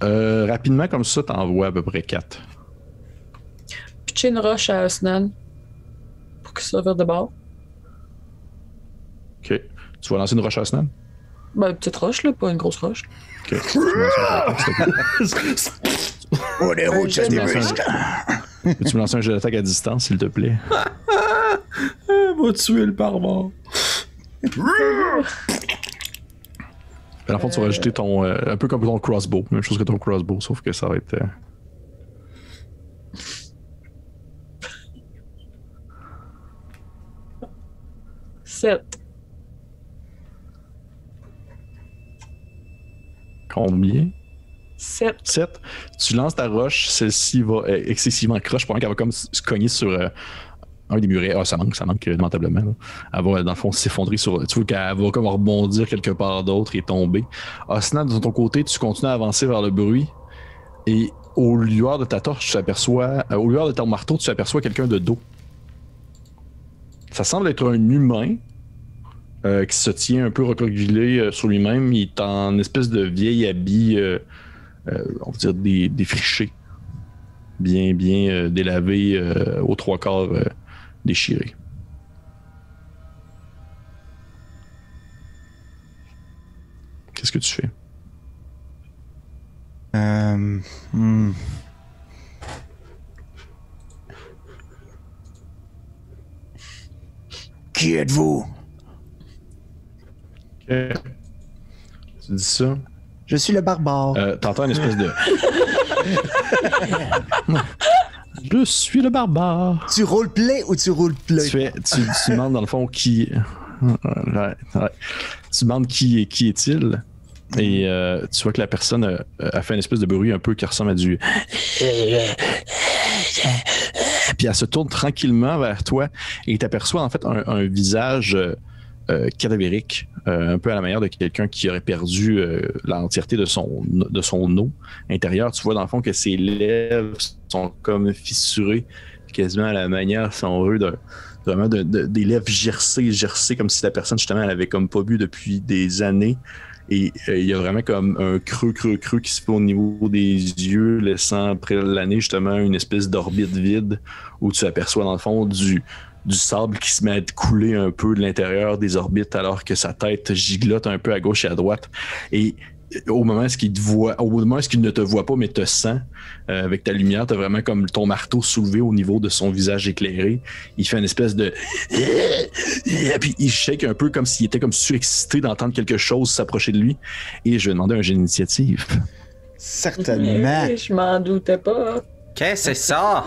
Rapidement, comme ça, t'en vois à peu près 4. Pitcher une roche à Osnan pour qu'il se revire de bord. Ok. Tu vas lancer une roche à Osnan? Ben, une petite roche, là, pas une grosse roche. Ok. Tu me lances un jet d'attaque, s'il te plaît. Oh, les routes, Peux-tu me lancer un jet d'attaque à distance, s'il te plaît? Va tuer le barbare. Dans le fond, tu vas ajouter ton. Un peu comme ton crossbow. Même chose que ton crossbow, sauf que ça va être. 7. Combien? 7. 7. Tu lances ta roche, celle-ci va excessivement croche, pendant qu'elle va comme se cogner sur un des murets. Ah, ça manque lamentablement. Là. Elle va, dans le fond, s'effondrer sur. Tu vois qu'elle va comme rebondir quelque part d'autre et tomber. Osnan, de ton côté, tu continues à avancer vers le bruit. Et au lueur de ta torche, tu aperçois. Au lueur de ton marteau, tu aperçois quelqu'un de dos. Ça semble être un humain qui se tient un peu recroquevillé sur lui-même. Il est en espèce de vieil habit, on va dire défriché. Bien délavé, aux 3/4 déchiré. Qu'est-ce que tu fais? Qui êtes-vous? Tu dis ça? Je suis le barbare. T'entends une espèce de... Je suis le barbare. Tu roleplay ou tu roleplay? Tu demandes dans le fond qui... Ouais. Tu demandes qui est-il? Et tu vois que la personne a fait une espèce de bruit un peu qui ressemble à du... Puis elle se tourne tranquillement vers toi et t'aperçois en fait un visage cadavérique, un peu à la manière de quelqu'un qui aurait perdu l'entièreté de son eau intérieure. Tu vois dans le fond que ses lèvres sont comme fissurées, quasiment à la manière, si on veut, vraiment des lèvres gercées, comme si la personne justement elle avait comme pas bu depuis des années. Et il y a vraiment comme un creux qui se fait au niveau des yeux, laissant après l'année justement une espèce d'orbite vide où tu aperçois dans le fond du sable qui se met à couler un peu de l'intérieur des orbites alors que sa tête giglote un peu à gauche et à droite. Et au moment où il ne te voit pas mais te sent, avec ta lumière, tu as vraiment comme ton marteau soulevé au niveau de son visage éclairé. Il fait une espèce de... Et puis il shake un peu comme s'il était comme surexcité d'entendre quelque chose s'approcher de lui. Et je vais demander un jet d'initiative. Certainement. Oui, je m'en doutais pas. Qu'est-ce que c'est ça?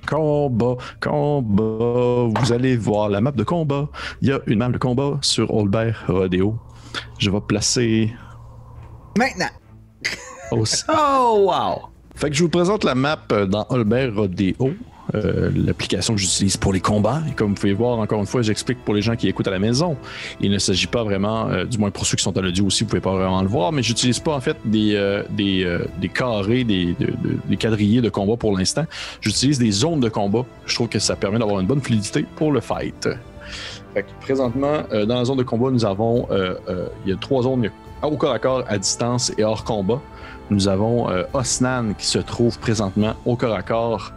Combat. Vous allez voir la map de combat. Il y a une map de combat sur Olbert Rodeo. Je vais placer... Maintenant. Oh, wow! Fait que je vous présente la map dans Olbert Rodeo, l'application que j'utilise pour les combats. Et comme vous pouvez voir, encore une fois, j'explique pour les gens qui écoutent à la maison. Il ne s'agit pas vraiment, du moins pour ceux qui sont à l'audio aussi, vous pouvez pas vraiment le voir, mais j'utilise pas en fait des carrés, des quadrillés de combat pour l'instant. J'utilise des zones de combat. Je trouve que ça permet d'avoir une bonne fluidité pour le fight. Fait que présentement, dans la zone de combat, nous avons, il y a 3 zones au corps à corps, à distance et hors combat. Nous avons Osnan qui se trouve présentement au corps à corps,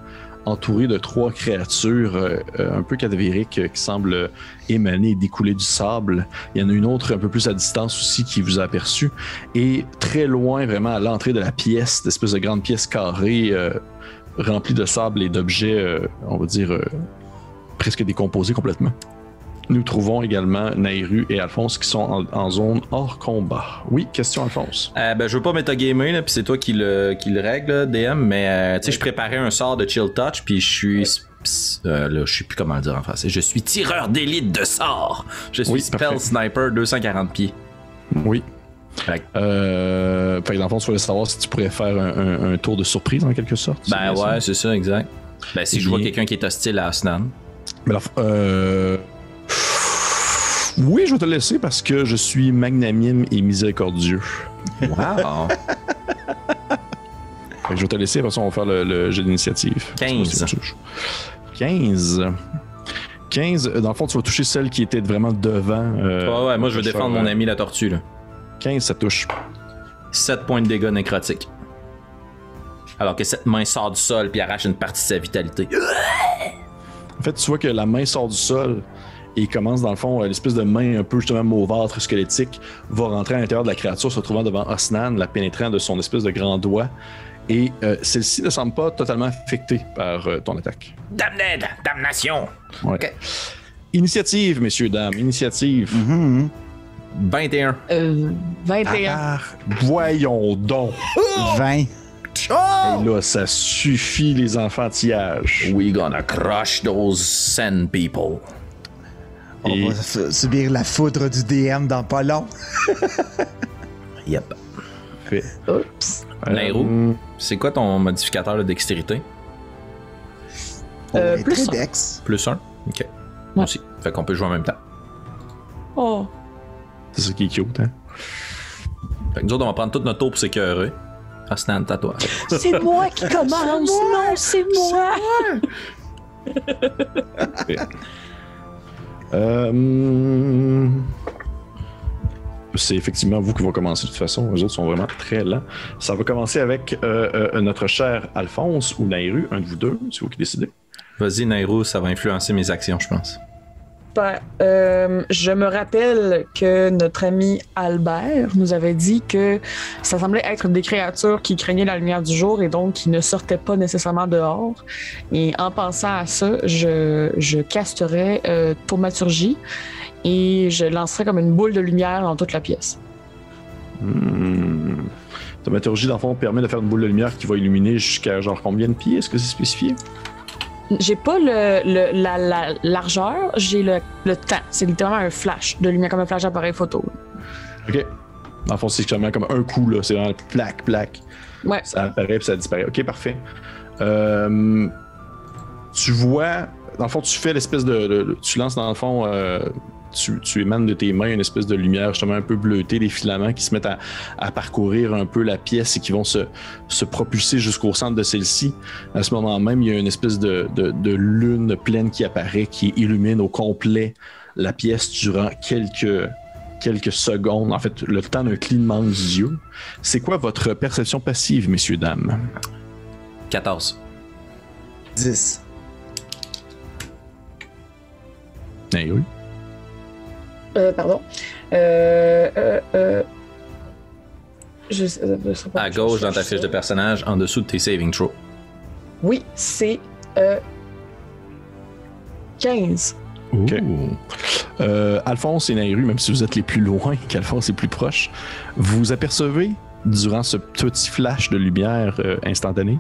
entouré de 3 créatures un peu cadavériques qui semblent émaner et découler du sable. Il y en a une autre un peu plus à distance aussi qui vous a aperçu. Et très loin, vraiment à l'entrée de la pièce, cette espèce de grande pièce carrée remplie de sable et d'objets, on va dire, presque décomposés complètement. Nous trouvons également Nairu et Alphonse qui sont en zone hors combat. Oui, question Alphonse. Je veux pas metagamer, là, puis c'est toi qui le règle, là, DM, mais tu sais, je préparais un sort de Chill Touch, puis je suis... là, je sais plus comment le dire en français. Je suis tireur d'élite de sort. Je suis Spell Sniper 240 pieds. Oui. Fait que dans le fond, tu voulais savoir si tu pourrais faire un tour de surprise en quelque sorte. Ben ouais, c'est ça, exact. Ben si je vois quelqu'un qui est hostile à Osnan. Mais oui, je vais te laisser parce que je suis magnanime et miséricordieux. Wow! Je vais te laisser, après ça, on va faire le jeu d'initiative. 15. 15, dans le fond, tu vas toucher celle qui était vraiment devant. Ouais, moi je veux défendre mon ami la tortue, là. 15, ça touche. 7 points de dégâts nécrotiques. Alors que cette main sort du sol puis arrache une partie de sa vitalité. En fait, tu vois que la main sort du sol et commence, dans le fond, l'espèce de main un peu justement mauvâtre, squelettique, va rentrer à l'intérieur de la créature, se trouvant devant Osnan, la pénétrant de son espèce de grand doigt. Et celle-ci ne semble pas totalement affectée par ton attaque. Damnation! Ouais. Ok. Initiative, messieurs, dames, initiative. 21. 21. Ah, voyons donc. 20. Et là, ça suffit, les enfantillages. We gonna crush those sand people. On va subir la foudre du DM dans pas long. Yep. Fait. Oups. Nairou, c'est quoi ton modificateur de dextérité? Plus Très un. dex. Plus 1? Ok. Moi aussi. Fait qu'on peut jouer en même temps. Oh. C'est ça qui est cute, hein? Fait que nous autres, on va prendre tout notre tour pour s'écœurer. Osnan, à toi. C'est moi qui commence. Non, c'est moi. C'est effectivement vous qui va commencer de toute façon. Les autres sont vraiment très lents. Ça va commencer avec notre cher Alphonse ou Nairou, un de vous deux, c'est vous qui décidez. Vas-y, Nairou, ça va influencer mes actions, je pense. Ben, je me rappelle que notre ami Albert nous avait dit que ça semblait être des créatures qui craignaient la lumière du jour et donc qui ne sortaient pas nécessairement dehors. Et en pensant à ça, je casterais thaumaturgie et je lancerais comme une boule de lumière dans toute la pièce. Thaumaturgie, dans le fond, permet de faire une boule de lumière qui va illuminer jusqu'à genre combien de pieds? Est-ce que c'est spécifié? J'ai pas la largeur, j'ai le temps. C'est littéralement un flash de lumière, comme un flash d'appareil photo. Ok. Dans le fond, c'est comme un coup, là. C'est vraiment plaque. Ouais. Ça apparaît puis ça disparaît. Ok, parfait. Tu vois, dans le fond, tu fais l'espèce tu lances dans le fond, tu émanes de tes mains une espèce de lumière justement un peu bleutée, des filaments qui se mettent à parcourir un peu la pièce et qui vont se propulser jusqu'au centre de celle-ci. À ce moment même, il y a une espèce de lune pleine qui apparaît, qui illumine au complet la pièce durant quelques secondes. En fait, le temps d'un clignement des yeux. C'est quoi votre perception passive, messieurs, dames? 14. 10. Oui. Pardon. Je sais pas. À gauche, dans ta fiche de personnage, en dessous de tes saving throws. Oui, c'est 15. OK. Alphonse et Nairou, même si vous êtes les plus loin qu'Alphonse est plus proche, vous apercevez, durant ce petit flash de lumière instantanée,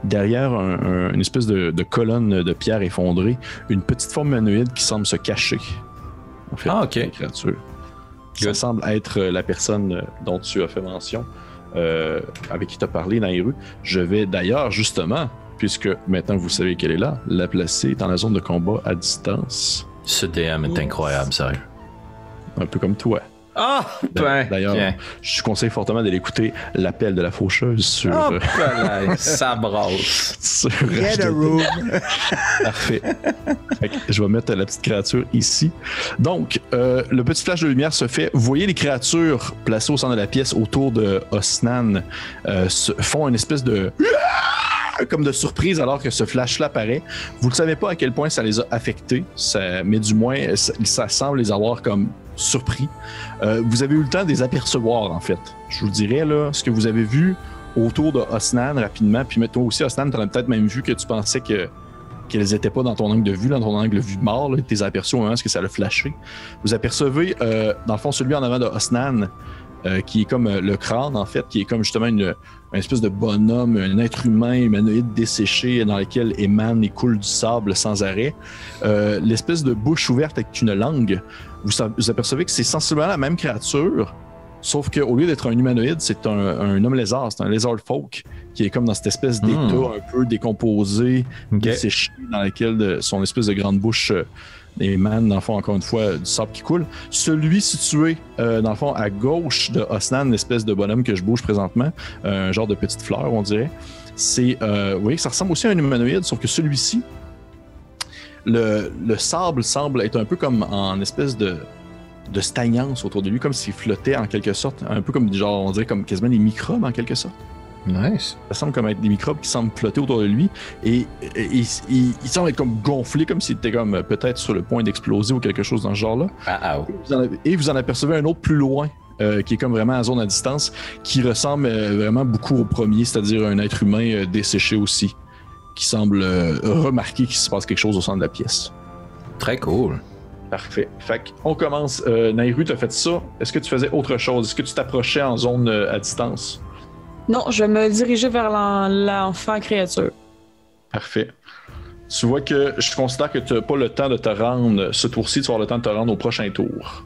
derrière une espèce de colonne de pierre effondrée, une petite forme humanoïde qui semble se cacher. En fait, ok. la créature. Ça semble être la personne dont tu as fait mention, avec qui tu as parlé, Nairou. Je vais d'ailleurs, justement, puisque maintenant vous savez qu'elle est là, la placer dans la zone de combat à distance. Ce DM est incroyable, sérieux. Un peu comme toi. Ah! Ben, d'ailleurs, je conseille fortement d'aller écouter l'appel de la faucheuse sur... ça brasse. Sur Get a room. Parfait. Fait que je vais mettre la petite créature ici. Donc, le petit flash de lumière se fait. Vous voyez les créatures placées au centre de la pièce autour de Osnan font une espèce de... comme de surprise alors que ce flash-là apparaît. Vous ne savez pas à quel point ça les a affectés, mais du moins, ça semble les avoir comme surpris. Vous avez eu le temps de les apercevoir, en fait. Je vous dirais, là, ce que vous avez vu autour de Osnan rapidement, puis toi aussi, Osnan, tu en as peut-être même vu que tu pensais qu'elles n'étaient pas dans ton angle de vue, dans ton angle de vue de mort, tu les as aperçus au moment où ça l'a flashé. Vous apercevez, dans le fond, celui en avant de Osnan, qui est comme le crâne, en fait, qui est comme justement une espèce de bonhomme, un être humain humanoïde desséché dans lequel émane et coule du sable sans arrêt. L'espèce de bouche ouverte avec une langue, vous apercevez que c'est sensiblement la même créature, Sauf qu'au lieu d'être un humanoïde, c'est un homme lézard, c'est un lizard folk qui est comme dans cette espèce d'état un peu décomposé, desséché, dans lequel son espèce de grande bouche émane, dans le fond, encore une fois, du sable qui coule. Celui situé, dans le fond, à gauche de Osnan, l'espèce de bonhomme que je bouge présentement, un genre de petite fleur, on dirait, c'est, vous voyez, ça ressemble aussi à un humanoïde, sauf que celui-ci, le sable semble être un peu comme en espèce de stagnance autour de lui, comme s'il flottait en quelque sorte, un peu comme, genre, on dirait comme quasiment des microbes en quelque sorte. Nice. Ça semble comme être des microbes qui semblent flotter autour de lui et il semble être comme gonflé, comme s'il était comme peut-être sur le point d'exploser ou quelque chose dans ce genre-là. Et vous en apercevez un autre plus loin, qui est comme vraiment à zone à distance, qui ressemble vraiment beaucoup au premier, c'est-à-dire un être humain desséché aussi, qui semble remarquer qu'il se passe quelque chose au centre de la pièce. Très cool. Parfait. Fait qu'on commence. Nairu, t'as fait ça. Est-ce que tu faisais autre chose? Est-ce que tu t'approchais en zone à distance? Non, je vais me diriger vers l'enfant créature. Parfait. Tu vois que je considère que tu n'as pas le temps de te rendre ce tour-ci, tu vas avoir le temps de te rendre au prochain tour.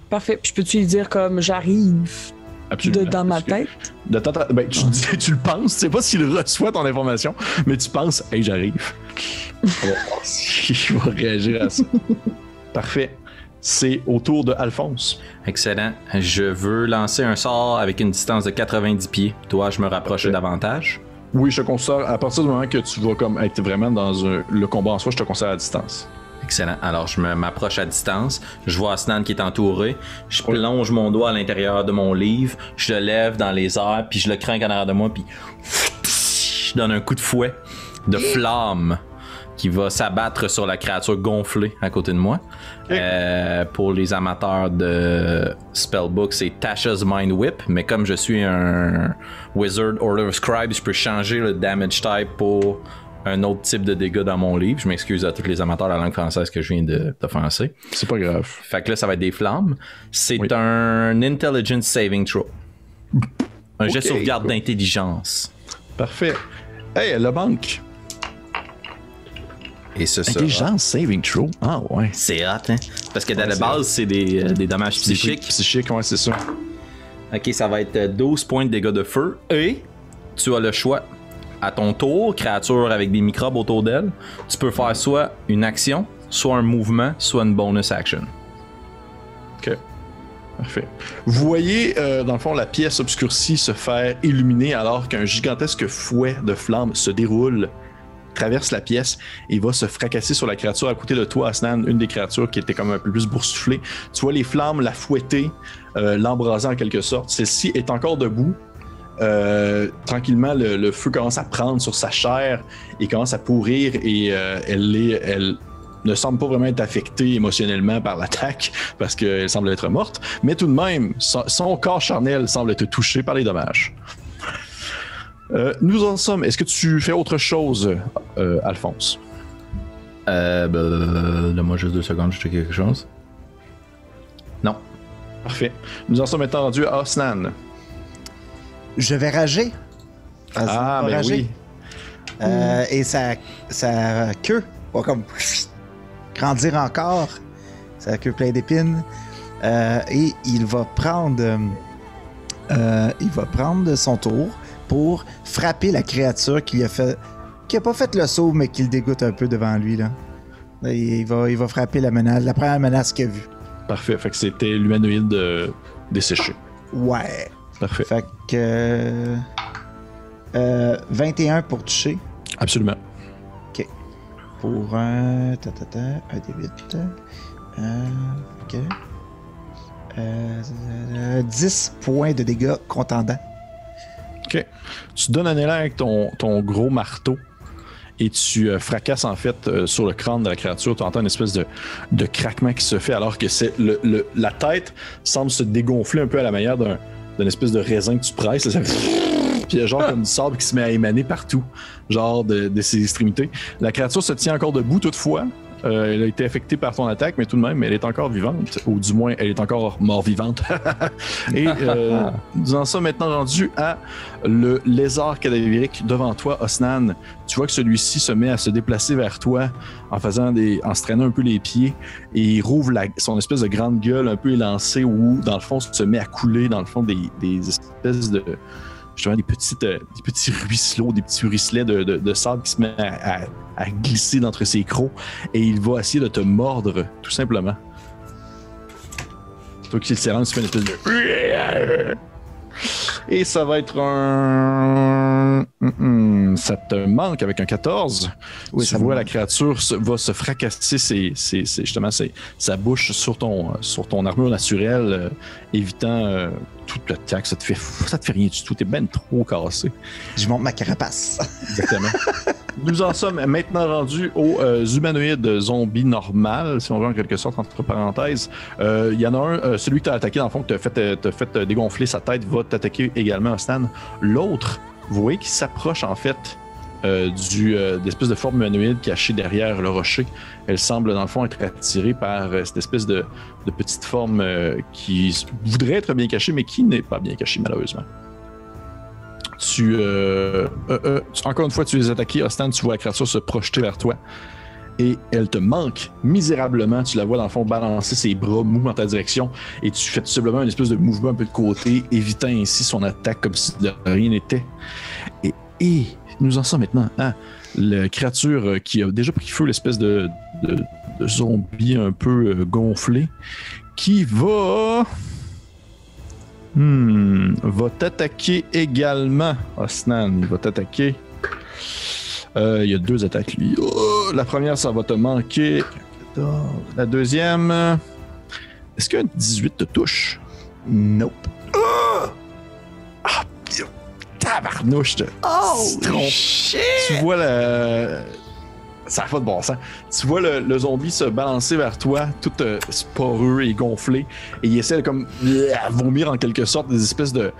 Parfait. Puis peux-tu lui dire comme j'arrive? Absolument. Dans ma tête? Tu le penses, tu sais pas s'il reçoit ton information, mais tu penses, hey, j'arrive. On va voir s'il va réagir à ça. Parfait. C'est au tour de Alphonse. Excellent. Je veux lancer un sort avec une distance de 90 pieds. Dois-je me rapprocher davantage? Oui, je te considère, à partir du moment que tu vas comme être vraiment dans le combat en soi, je te considère à distance. Excellent. Alors, je m'approche à distance. Je vois Osnan qui est entouré. Je plonge mon doigt à l'intérieur de mon livre. Je le lève dans les airs, puis je le crains en arrière de moi, puis je donne un coup de fouet de flamme qui va s'abattre sur la créature gonflée à côté de moi. Pour les amateurs de Spellbook, c'est Tasha's Mind Whip, mais comme je suis un Wizard Order of Scribe, je peux changer le damage type pour un autre type de dégâts dans mon livre. Je m'excuse à tous les amateurs de la langue française que je viens d'offenser. C'est pas grave. Fait que là, ça va être des flammes. C'est un Intelligence Saving Throw. Un jet de sauvegarde d'intelligence. Parfait. Hey, la banque. Et ce sera... Intelligence Saving Throw. Ah ouais. C'est hot, hein? Parce que dans la base, c'est des dommages psychiques. Psychiques, ouais, c'est ça. Ok, ça va être 12 points de dégâts de feu. Et tu as le choix. À ton tour, créature avec des microbes autour d'elle, tu peux faire soit une action, soit un mouvement, soit une bonus action. Ok. Parfait. Vous voyez, dans le fond, la pièce obscurcie se faire illuminer alors qu'un gigantesque fouet de flammes se déroule, traverse la pièce et va se fracasser sur la créature à côté de toi, Osnan, une des créatures qui était comme un peu plus boursouflée. Tu vois les flammes la fouetter, l'embraser en quelque sorte. Celle-ci est encore debout. Tranquillement, le feu commence à prendre sur sa chair et commence à pourrir et elle ne semble pas vraiment être affectée émotionnellement par l'attaque parce qu'elle semble être morte, mais tout de même, son corps charnel semble être touché par les dommages. Nous en sommes. Est-ce que tu fais autre chose, Alphonse? Donne-moi juste 2 secondes, je check quelque chose. Non. Parfait. Nous en sommes maintenant rendus à Osnan. Je vais rager. Ben rager. Oui. Et sa queue va comme grandir encore. Sa queue pleine d'épines. Et il va prendre son tour pour frapper la créature qui a pas fait le saut, mais qui le dégoûte un peu devant lui. Là. Il va frapper la première menace qu'il a vue. Parfait. Fait que c'était l'humanoïde desséché. Ouais. Parfait. Fait que 21 pour toucher. Absolument. OK. Pour un D8. OK. 10 points de dégâts contendants. OK. Tu donnes un élan avec ton gros marteau et tu fracasses en fait sur le crâne de la créature. Tu entends une espèce de craquement qui se fait alors que la tête semble se dégonfler un peu à la manière d'une espèce de raisin que tu presses. Là, puis il y a genre comme du sable qui se met à émaner partout, genre de ses extrémités. La créature se tient encore debout toutefois Elle a été affectée par ton attaque, mais tout de même, elle est encore vivante. Ou du moins, elle est encore mort-vivante. Et nous en sommes maintenant rendus à le lézard cadavérique devant toi, Osnan. Tu vois que celui-ci se met à se déplacer vers toi en se traînant un peu les pieds. Et il rouvre son espèce de grande gueule un peu élancée où, dans le fond, se met à couler, dans le fond, des espèces de... Justement, des petits ruisseaux, des petits ruisselets de sable qui se met à glisser d'entre ses crocs et il va essayer de te mordre, tout simplement. Toi qui le serrant, tu fais une espèce de... Et ça va être un... Ça te manque avec un 14. Oui, tu vois la créature va se fracasser sa bouche sur ton armure naturelle, évitant toute l'attaque. Ça te fait rien du tout. T'es ben trop cassé. Je monte ma carapace. Exactement. Nous en sommes maintenant rendus aux humanoïdes zombies normales, si on veut en quelque sorte, entre parenthèses. Il y en a un, celui que tu as attaqué, dans le fond, que t'as fait dégonfler sa tête, va t'attaquer également, Stan. L'autre, vous voyez qu'il s'approche en fait d'espèce de forme humanoïde cachée derrière le rocher. Elle semble, dans le fond, être attirée par cette espèce de petite forme qui voudrait être bien cachée, mais qui n'est pas bien cachée, malheureusement. Encore une fois, tu les attaques, Ostan, tu vois la créature se projeter vers toi et elle te manque misérablement. Tu la vois dans le fond balancer ses bras mous dans ta direction et tu fais tout simplement une espèce de mouvement un peu de côté, évitant ainsi son attaque comme si de rien n'était. Et nous en sommes maintenant à la créature qui a déjà pris feu, l'espèce de zombie un peu gonflé, qui va t'attaquer également, Osnan. Il va t'attaquer. Il y a 2 attaques, lui. Oh, la première, ça va te manquer. La deuxième... Est-ce qu'un 18 te touche? Nope. Ah, tabarnouche! Shit! Tu vois ça n'a pas de bon sens. Tu vois le zombie se balancer vers toi, tout sporeux et gonflé, et il essaie de comme vomir en quelque sorte des espèces de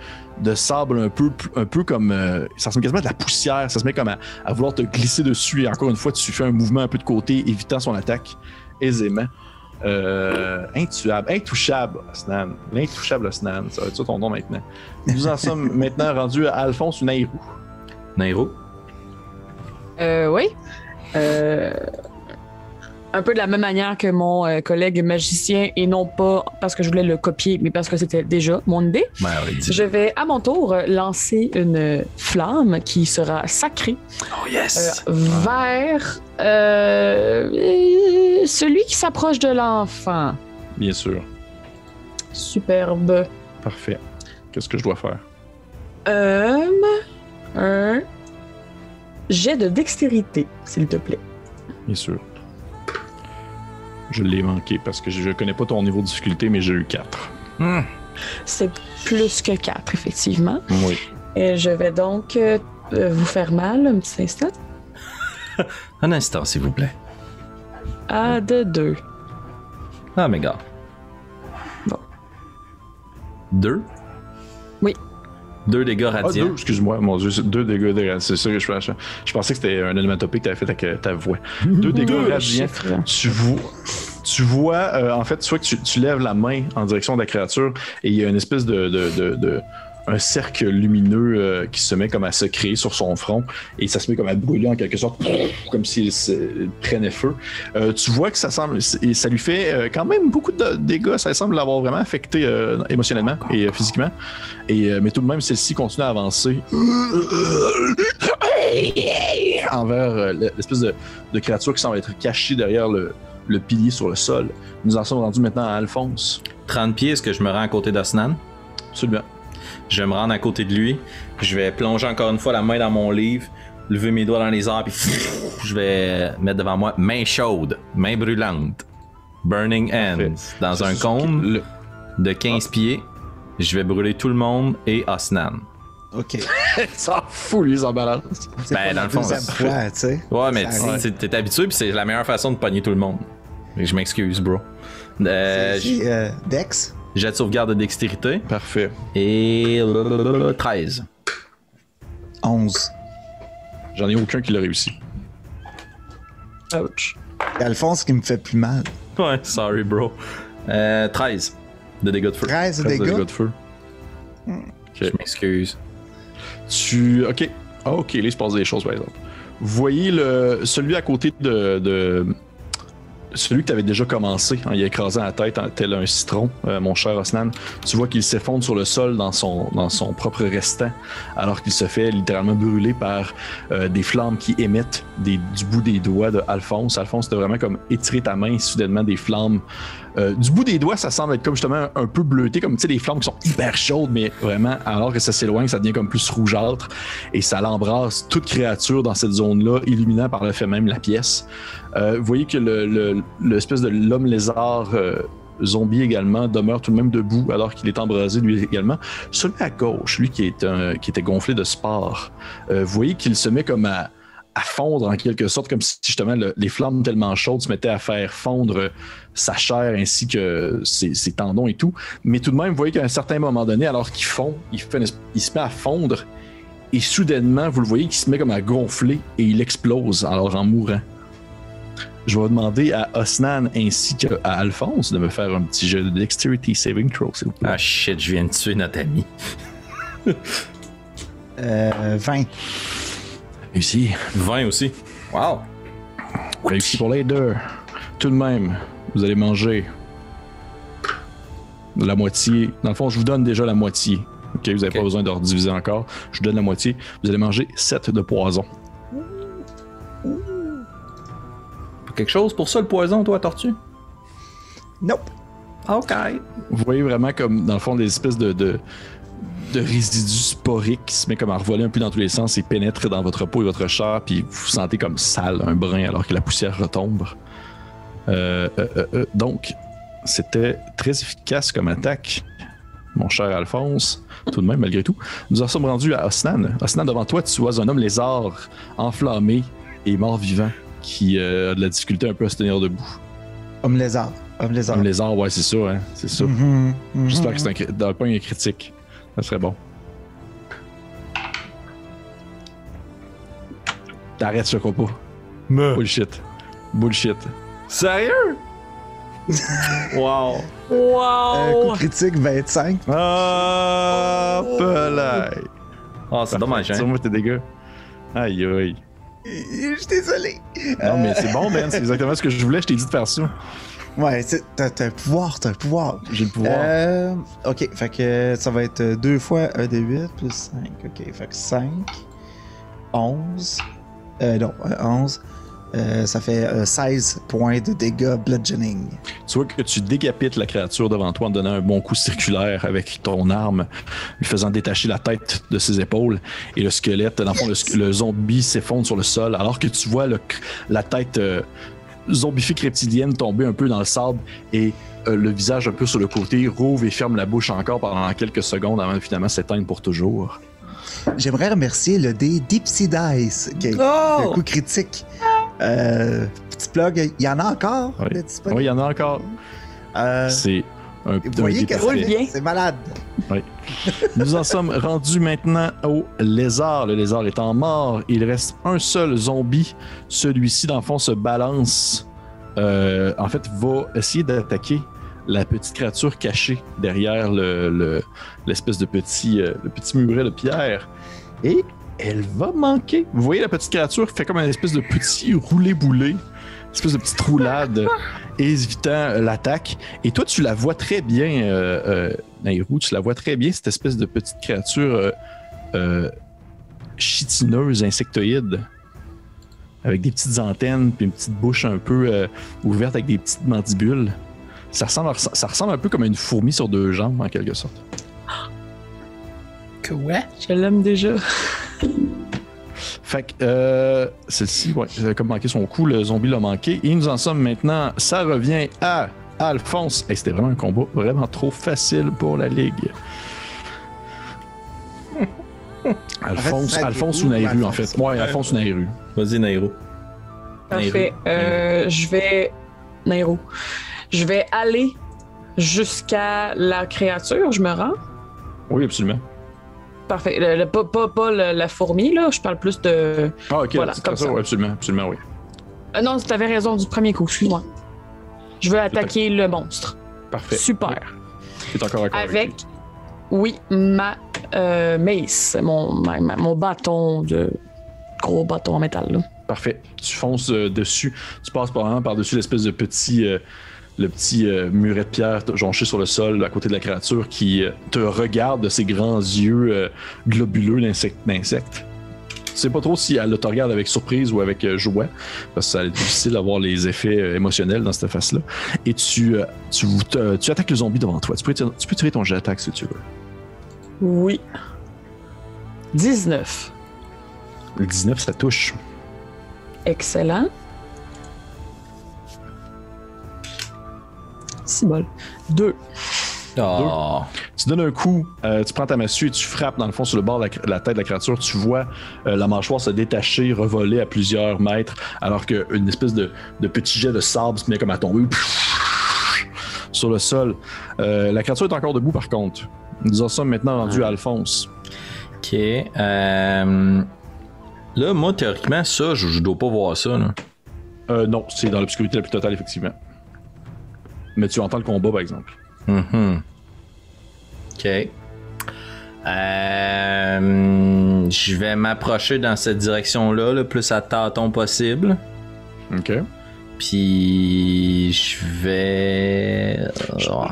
sable un peu comme... ça ressemble quasiment à de la poussière, ça se met comme à vouloir te glisser dessus, et encore une fois, tu fais un mouvement un peu de côté, évitant son attaque aisément. Intouchable, Osnan. L'intouchable Osnan, ça va être ça ton nom maintenant. Nous en sommes maintenant rendus à Alphonse ou Nairou. Nairou? Oui. Un peu de la même manière que mon collègue magicien, et non pas parce que je voulais le copier, mais parce que c'était déjà mon idée. Ouais, je vais à mon tour lancer une flamme qui sera sacrée vers celui qui s'approche de l'enfant. Bien sûr. Superbe. Parfait. Qu'est-ce que je dois faire? Un jet de dextérité, s'il te plaît. Bien sûr. Je l'ai manqué parce que je connais pas ton niveau de difficulté, mais j'ai eu 4. C'est plus que 4, effectivement. Oui. Et je vais donc vous faire mal un petit instant. Un instant, s'il vous plaît. À de 2. Ah, mes gars. Bon. 2? Oui. 2 dégâts radiants. 2, excuse-moi, mon Dieu, 2 dégâts radiants. C'est ça que je pensais que c'était un onomatopée que tu avais fait avec ta voix. 2 dégâts radiants. Tu vois, en fait, tu vois que tu lèves la main en direction de la créature et il y a une espèce un cercle lumineux qui se met comme à se créer sur son front et ça se met comme à brûler en quelque sorte, comme s'il prenait feu. Tu vois que ça lui fait quand même beaucoup de dégâts, ça semble l'avoir vraiment affecté émotionnellement et physiquement. Mais tout de même, celle-ci continue à avancer envers l'espèce de créature qui semble être cachée derrière le pilier sur le sol. Nous en sommes rendus maintenant à Alphonse. 30 pieds, est-ce que je me rends à côté d'Osnan? Absolument. Je vais me rendre à côté de lui. Je vais plonger encore une fois la main dans mon livre, lever mes doigts dans les airs, puis je vais mettre devant moi main chaude, main brûlante, burning hands, dans un cône de 15 pieds. Je vais brûler tout le monde et Osnan. OK. Ça fout les emballances. Ben, dans le fond, fois, tu sais. Ouais, mais t'es habitué, puis c'est la meilleure façon de pogner tout le monde. Je m'excuse, bro. Dex? Jet de sauvegarde de dextérité. Parfait. Et 13. 11. J'en ai aucun qui l'a réussi. Ouch. C'est Alphonse qui me fait plus mal. Ouais, sorry, bro. 13 de dégâts de feu. 13 de 13 de dégâts. dégâts de feu. Je m'excuse. Ok. Ah, ok, là, il se passe des choses, par exemple. Vous voyez celui à côté de celui que tu avais déjà commencé en y écrasant la tête tel un citron, mon cher Osnan. Tu vois qu'il s'effondre sur le sol dans son propre restant, alors qu'il se fait littéralement brûler par des flammes qui émettent du bout des doigts de Alphonse. Alphonse, t'as vraiment comme étiré ta main, soudainement des flammes. Du bout des doigts, ça semble être comme justement un peu bleuté, comme tu sais, des flammes qui sont hyper chaudes, mais vraiment, alors que ça s'éloigne, ça devient comme plus rougeâtre et ça l'embrasse toute créature dans cette zone-là, illuminant par le fait même la pièce. Vous voyez que l'espèce de l'homme lézard zombie également demeure tout de même debout alors qu'il est embrasé lui également. Celui à gauche, lui qui était gonflé de spores, vous voyez qu'il se met comme à fondre en quelque sorte, comme si justement les flammes tellement chaudes se mettaient à faire fondre sa chair ainsi que ses tendons et tout. Mais tout de même, vous voyez qu'à un certain moment donné, alors qu'il fond, il se met à fondre et soudainement, vous le voyez qu'il se met comme à gonfler et il explose alors en mourant. Je vais demander à Osnan ainsi qu'à Alphonse de me faire un petit jeu de Dexterity Saving Throw, s'il vous plaît. Ah shit, je viens de tuer notre ami. 20. Réussi. 20 aussi. Wow. Réussi pour les deux. Tout de même, vous allez manger la moitié. Dans le fond, je vous donne déjà la moitié. Ok, vous n'avez pas besoin de rediviser encore. Je vous donne la moitié. Vous allez manger 7 de poison. Quelque chose pour ça, le poison, toi, tortue? Nope. OK. Vous voyez vraiment comme, dans le fond, des espèces de résidus sporiques qui se met comme à revoler un peu dans tous les sens et pénètrent dans votre peau et votre chair, puis vous vous sentez comme sale, un brin, alors que la poussière retombe. Donc, c'était très efficace comme attaque, mon cher Alphonse. Tout de même, malgré tout. Nous en sommes rendus à Osnan. Osnan, devant toi, tu vois un homme lézard enflammé et mort-vivant qui a de la difficulté un peu à se tenir debout. Homme lézard. Homme lézard. Homme lézard, ouais, c'est ça, hein, c'est ça. J'espère que c'est dans le point un critique. Ça serait bon. T'arrêtes, je crois pas. Bullshit. Bullshit. Sérieux? Wow. Wow! Coup critique 25. Hop là! Ah, c'est dommage, hein? Tire-moi tes dégâts. Aïe, aïe. Je suis désolé. Non, mais c'est bon, Ben. C'est exactement ce que je voulais. Je t'ai dit de faire ça. Ouais, t'as un pouvoir, J'ai le pouvoir. Ok, fait que ça va être 2 fois 1 des 8 plus 5. Ok, fait que 5, 11. Non, 11. Ça fait 16 points de dégâts bludgeoning. Tu vois que tu décapites la créature devant toi en donnant un bon coup circulaire avec ton arme, lui faisant détacher la tête de ses épaules. Et le squelette, dans le fond, le zombie s'effondre sur le sol, alors que tu vois la tête zombifique reptilienne tomber un peu dans le sable et le visage un peu sur le côté rouvre et ferme la bouche encore pendant quelques secondes avant de finalement s'éteindre pour toujours. J'aimerais remercier le dé Dipsy Dice, qui est un coup critique. Petit plug, il y en a encore? Oui, il y en a encore. C'est un vous voyez que c'est malade. Oui. Nous en sommes rendus maintenant au lézard. Le lézard étant mort, il reste un seul zombie. Celui-ci, dans le fond, se balance. En fait, va essayer d'attaquer la petite créature cachée derrière l'espèce de petit muret de pierre. Et elle va manquer. Vous voyez la petite créature qui fait comme une espèce de petit roulé-boulé, une espèce de petite roulade, évitant l'attaque. Et toi, tu la vois très bien, Nairou, tu la vois très bien, cette espèce de petite créature chitineuse, insectoïde, avec des petites antennes, puis une petite bouche un peu ouverte avec des petites mandibules. Ça ressemble un peu comme une fourmi sur 2 jambes, en quelque sorte. Quoi? Je l'aime déjà. Fait que celle-ci, ouais, elle a comme manqué son coup, le zombie l'a manqué. Et nous en sommes maintenant, ça revient à Alphonse. Hey, c'était vraiment un combat vraiment trop facile pour la Ligue. Alphonse ou Nairou, en fait. Ouais, Alphonse ou Nairou. Vas-y, Nairou. Parfait. Nairou. Je vais aller jusqu'à la créature, je me rends. Oui, absolument. Parfait. Pas la fourmi, là. Je parle plus de... Ah, ok, voilà, c'est comme ça. Ouais, absolument, oui. Non, tu avais raison du premier coup, excuse-moi. Je veux attaquer le monstre. Parfait. Super. Tu es encore avec oui, ma mace, mon bâton gros bâton en métal. Là. Parfait. Tu fonces dessus. Tu passes par-dessus l'espèce de petit... le petit muret de pierre jonché sur le sol à côté de la créature qui te regarde de ses grands yeux globuleux d'insecte. Tu sais pas trop si elle te regarde avec surprise ou avec joie, parce que ça est difficile d'avoir les effets émotionnels dans cette face-là. Et tu attaques le zombie devant toi. Tu peux tirer ton jet d'attaque si tu veux. Oui. 19. Le 19, ça touche. Excellent. 6 balles. 2. Oh. Tu donnes un coup, tu prends ta massue et tu frappes dans le fond sur le bord de la tête de la créature. Tu vois la mâchoire se détacher, revoler à plusieurs mètres, alors qu'une espèce de petit jet de sable se met comme à tomber sur le sol. La créature est encore debout par contre. Nous en sommes maintenant rendus à Alphonse. Ok. Là, moi, théoriquement, ça, je dois pas voir ça. Là. Non, c'est dans l'obscurité la plus totale, effectivement. Mais tu entends le combat, par exemple. Ok. Je vais m'approcher dans cette direction-là, le plus à tâtons possible. Ok. Puis je vais...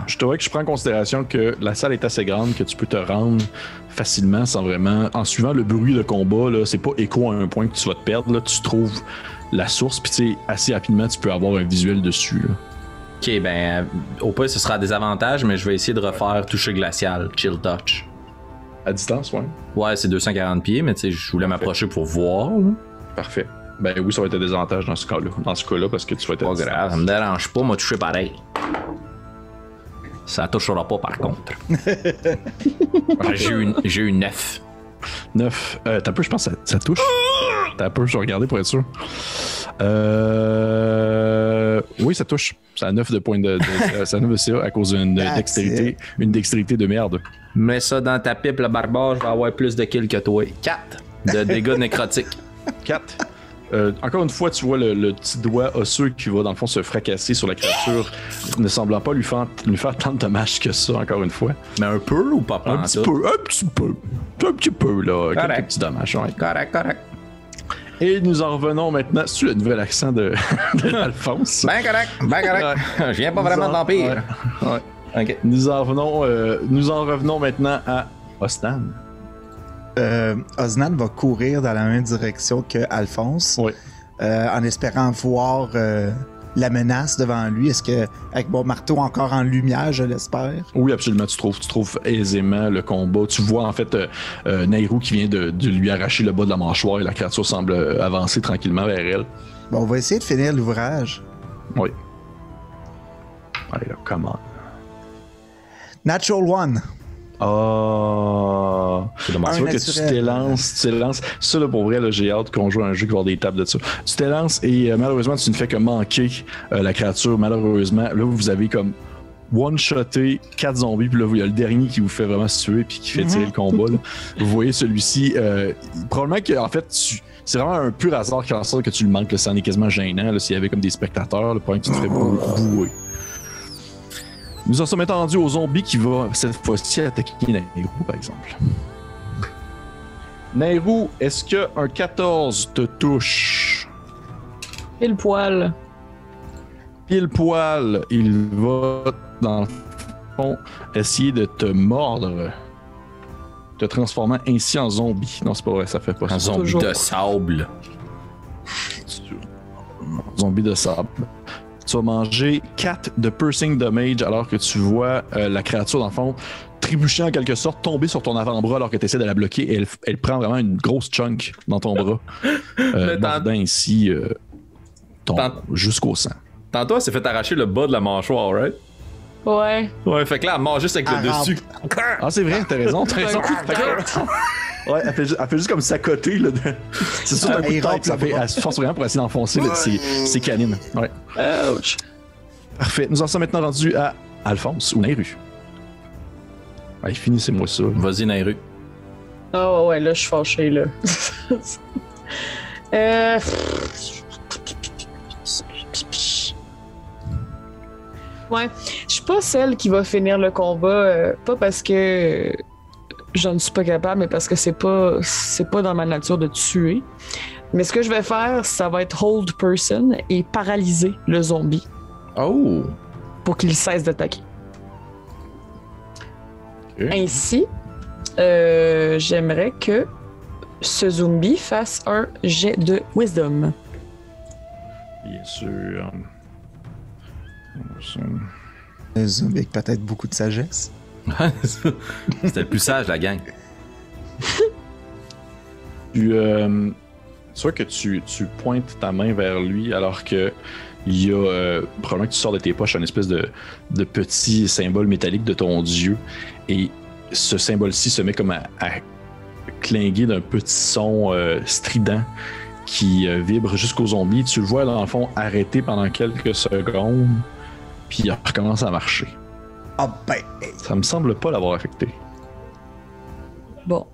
Je te vois que je prends en considération que la salle est assez grande que tu peux te rendre facilement sans vraiment... En suivant le bruit de combat, là, c'est pas écho à un point que tu vas te perdre. Là, tu trouves la source, puis tu sais, assez rapidement, tu peux avoir un visuel dessus. Là. Ok, ben, au pire, ce sera des avantages, mais je vais essayer de refaire toucher glacial, chill touch. À distance, ouais. Ouais, c'est 240 pieds, mais tu sais, je voulais m'approcher pour voir. Là. Parfait. Ben oui, ça va être un désavantage dans ce cas-là, parce que tu vas être pas grave, ça me dérange pas, m'a touché pareil. Ça touchera pas par contre. J'ai eu 9. 9. T'as peu, je pense que ça touche. T'as peu, je vais regarder pour être sûr. Oui, ça touche. C'est à 9 de points c'est à 9 de CA à cause d'une dextérité. Une dextérité de merde. Mets ça dans ta pipe, le barbare, je vais avoir plus de kills que toi. 4 de dégâts nécrotiques. 4. Encore une fois, tu vois le petit doigt osseux qui va dans le fond se fracasser sur la créature, ne semblant pas lui faire tant de dommages que ça, encore une fois. Mais un peu ou pas un petit peu, là. Correct. Quelques petits dommages, ouais. Correct. Et nous en revenons maintenant sur le nouvel accent de Alphonse. Ben correct. Je viens pas vraiment de l'Empire. Ouais. Ok. Nous en revenons maintenant à Osnan. Osnan va courir dans la même direction que Alphonse, oui. En espérant voir la menace devant lui. Est-ce que, avec mon marteau encore en lumière, je l'espère? Oui, absolument. Tu trouves aisément le combat. Tu vois en fait Nairou qui vient de lui arracher le bas de la mâchoire et la créature semble avancer tranquillement vers elle. Bon, on va essayer de finir l'ouvrage. Oui. Allez là, come on. Natural one. Oh, c'est dommage. Tu vois que tu t'élances. Ça, là, pour vrai, là, j'ai hâte qu'on joue à un jeu qui va avoir des tables de ça. Tu t'élances et malheureusement, tu ne fais que manquer la créature. Malheureusement, là, vous avez comme one-shoté 4 zombies, puis là, il y a le dernier qui vous fait vraiment se tuer puis qui fait tirer le combat. Là. Vous voyez celui-ci, probablement que, en fait, c'est vraiment un pur hasard qui en sorte que tu le manques. Là, ça en est quasiment gênant. S'il y avait comme des spectateurs, le point que tu te fais bouer. Nous en sommes attendus au zombie qui va cette fois-ci attaquer Nairou, par exemple. Nairou, est-ce qu'un 14 te touche? Pile poil. Pile poil, il va, dans le fond, essayer de te mordre, te transformant ainsi en zombie. Non, c'est pas vrai, ça fait pas ça. Un zombie de sable. Zombie de sable. Tu vas manger 4 de piercing damage alors que tu vois la créature, dans le fond, trébucher en quelque sorte, tomber sur ton avant-bras alors que tu essaies de la bloquer et elle prend vraiment une grosse chunk dans ton bras. Mordant ici jusqu'au sang. Tantôt, elle s'est fait arracher le bas de la mâchoire, right? Ouais. Ouais, fait que là, elle mord juste avec le dessus. Ah, c'est vrai, t'as raison. Ouais, elle fait juste comme s'accoter. C'est sûr d'un coup de tête, elle se force vraiment pour essayer d'enfoncer ses canines. Ouais. Ouch. Parfait. Nous en sommes maintenant rendus à Alphonse ou Nairu. Allez, finissez-moi ça. Vas-y, Nairu. Ah ouais, là, je suis fâché, là. Ouais. Je suis pas celle qui va finir le combat, pas parce que je ne suis pas capable, mais parce que c'est pas dans ma nature de tuer. Mais ce que je vais faire, ça va être hold person et paralyser le zombie. Oh! Pour qu'il cesse d'attaquer. Okay. Ainsi, j'aimerais que ce zombie fasse un jet de wisdom. Bien sûr. Un zombie avec peut-être beaucoup de sagesse. C'était le plus sage, la gang. C'est sûr que tu pointes ta main vers lui alors que il y a probablement que tu sors de tes poches un espèce de petit symbole métallique de ton dieu et ce symbole-ci se met comme à clinguer d'un petit son strident qui vibre jusqu'au zombie. Tu le vois dans le fond arrêter pendant quelques secondes puis il recommence à marcher. Ah ben! Ça me semble pas l'avoir affecté. Bon.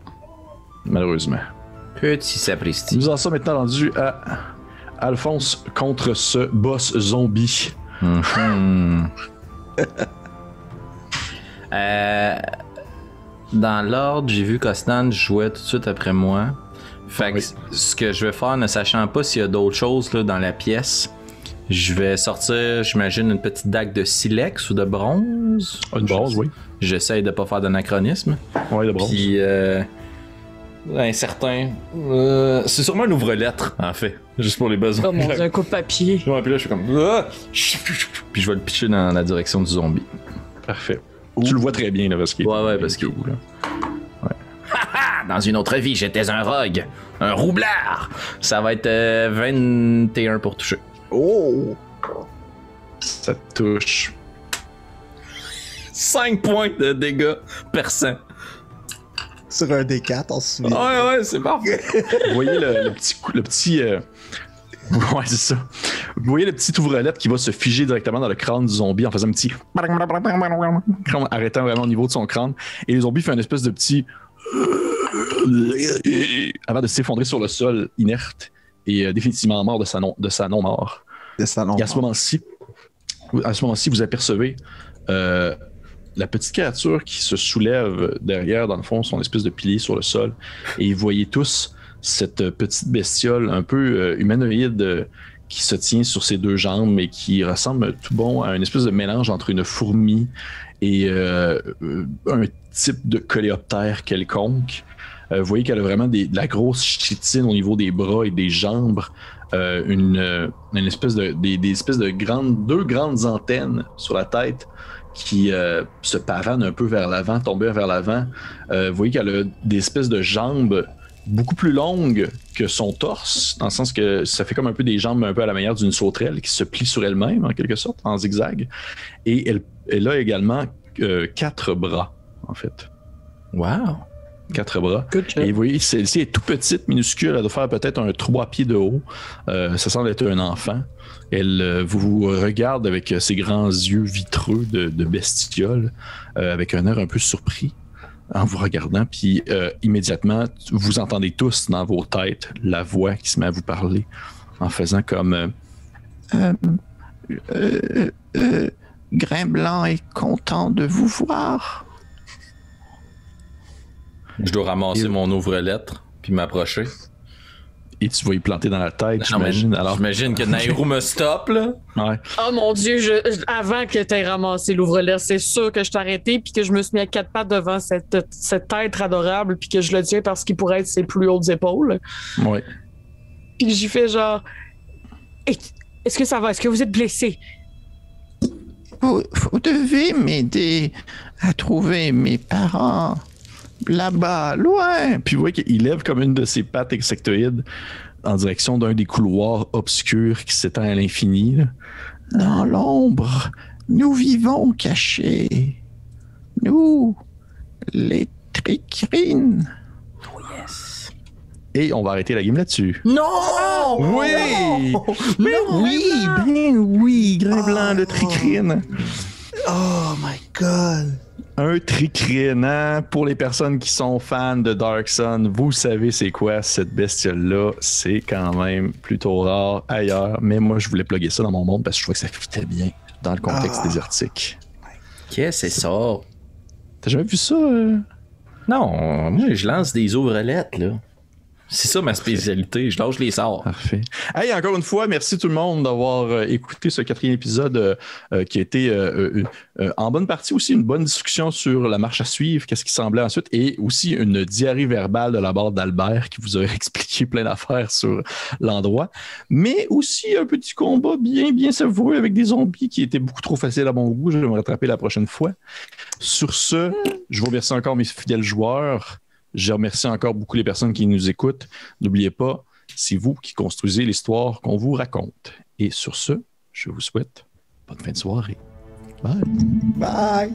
Malheureusement. Petit sapristi. Nous en sommes maintenant rendus à Alphonse contre ce boss zombie. Dans l'ordre, j'ai vu qu'Osnan jouait tout de suite après moi. Fait que ce que je vais faire, ne sachant pas s'il y a d'autres choses là, dans la pièce, je vais sortir, j'imagine, une petite dague de silex ou de bronze. Une bronze, oui. J'essaye de pas faire d'anachronisme. Ouais, de bronze. Puis, un certain. C'est sûrement un ouvre-lettre, en fait. Juste pour les besoins. Oh mon Dieu, un coup de papier. Ouais, puis là, je suis comme. Puis je vais le pitcher dans la direction du zombie. Parfait. Tu le vois très bien, là, parce qu'il Ouais, parce que. Dans une autre vie, j'étais un rogue. Un roublard. Ça va être 21 pour toucher. Oh! Ça te touche. 5 points de dégâts perçants. Sur un des 4, on se souvient. Ouais, c'est parfait. Vous voyez le petit ouais, c'est ça. Vous voyez le petit ouvre-lettre qui va se figer directement dans le crâne du zombie en faisant un petit arrêtant vraiment au niveau de son crâne. Et le zombie fait une espèce de petit avant de s'effondrer sur le sol inerte et définitivement mort de sa non-mort. Et à ce moment-ci, vous apercevez la petite créature qui se soulève derrière, dans le fond, son espèce de pilier sur le sol. Et vous voyez tous cette petite bestiole un peu humanoïde qui se tient sur ses deux jambes mais qui ressemble tout bon à une espèce de mélange entre une fourmi et un type de coléoptère quelconque. Vous voyez qu'elle a vraiment de la grosse chitine au niveau des bras et des jambes. Une espèce des espèces de deux grandes antennes sur la tête qui se pavanent un peu vers l'avant, tomber vers l'avant. Vous voyez qu'elle a des espèces de jambes beaucoup plus longues que son torse, dans le sens que ça fait comme un peu des jambes un peu à la manière d'une sauterelle qui se plie sur elle-même, en quelque sorte, en zigzag. Et elle a également 4 bras, en fait. Wow! 4 bras. Et vous voyez, celle-ci est tout petite, minuscule. Elle doit faire peut-être un 3 pieds de haut. Ça semble être un enfant. Elle vous regarde avec ses grands yeux vitreux de bestiole, avec un air un peu surpris en vous regardant. Puis immédiatement, vous entendez tous dans vos têtes la voix qui se met à vous parler en faisant comme... Grain Blanc est content de vous voir. Je dois ramasser mon ouvre-lettre puis m'approcher. Et tu vas y planter dans la tête, Non, j'imagine. Alors... J'imagine que Nairo me stoppe, là. Ouais. Oh mon Dieu, avant que tu aies ramassé l'ouvre-lettre, c'est sûr que je t'ai arrêté puis que je me suis mis à 4 pattes devant cet être adorable puis que je le tiens parce qu'il pourrait être ses plus hautes épaules. Ouais. Puis j'y fais genre... Est-ce que ça va? Est-ce que vous êtes blessé? Vous devez m'aider à trouver mes parents. Là-bas, loin. Puis vous voyez qu'il lève comme une de ses pattes insectoïdes en direction d'un des couloirs obscurs qui s'étend à l'infini. Là. Dans l'ombre, nous vivons cachés. Nous, les tricrines. Oh yes. Et on va arrêter la game là-dessus. Non! Oui! Ben oui, Grain Blanc de tricrine. Oh my god! Un tricrine, pour les personnes qui sont fans de Dark Sun, vous savez c'est quoi cette bestiole-là. C'est quand même plutôt rare ailleurs. Mais moi, je voulais plugger ça dans mon monde parce que je trouvais que ça fitait bien dans le contexte désertique. Qu'est-ce que c'est ça? T'as jamais vu ça? Non, moi, je lance des ouvrelettes, là. C'est ça ma spécialité, je lâche les sorts. Parfait. Hey, encore une fois, merci tout le monde d'avoir écouté ce 4e épisode qui a été en bonne partie aussi une bonne discussion sur la marche à suivre, qu'est-ce qui semblait ensuite, et aussi une diarrhée verbale de la part d'Albert qui vous a expliqué plein d'affaires sur l'endroit, mais aussi un petit combat bien savoureux avec des zombies qui était beaucoup trop facile à mon goût. Je vais me rattraper la prochaine fois. Sur ce, je vous remercie encore mes fidèles joueurs. Je remercie encore beaucoup les personnes qui nous écoutent. N'oubliez pas, c'est vous qui construisez l'histoire qu'on vous raconte. Et sur ce, je vous souhaite bonne fin de soirée. Bye. Bye.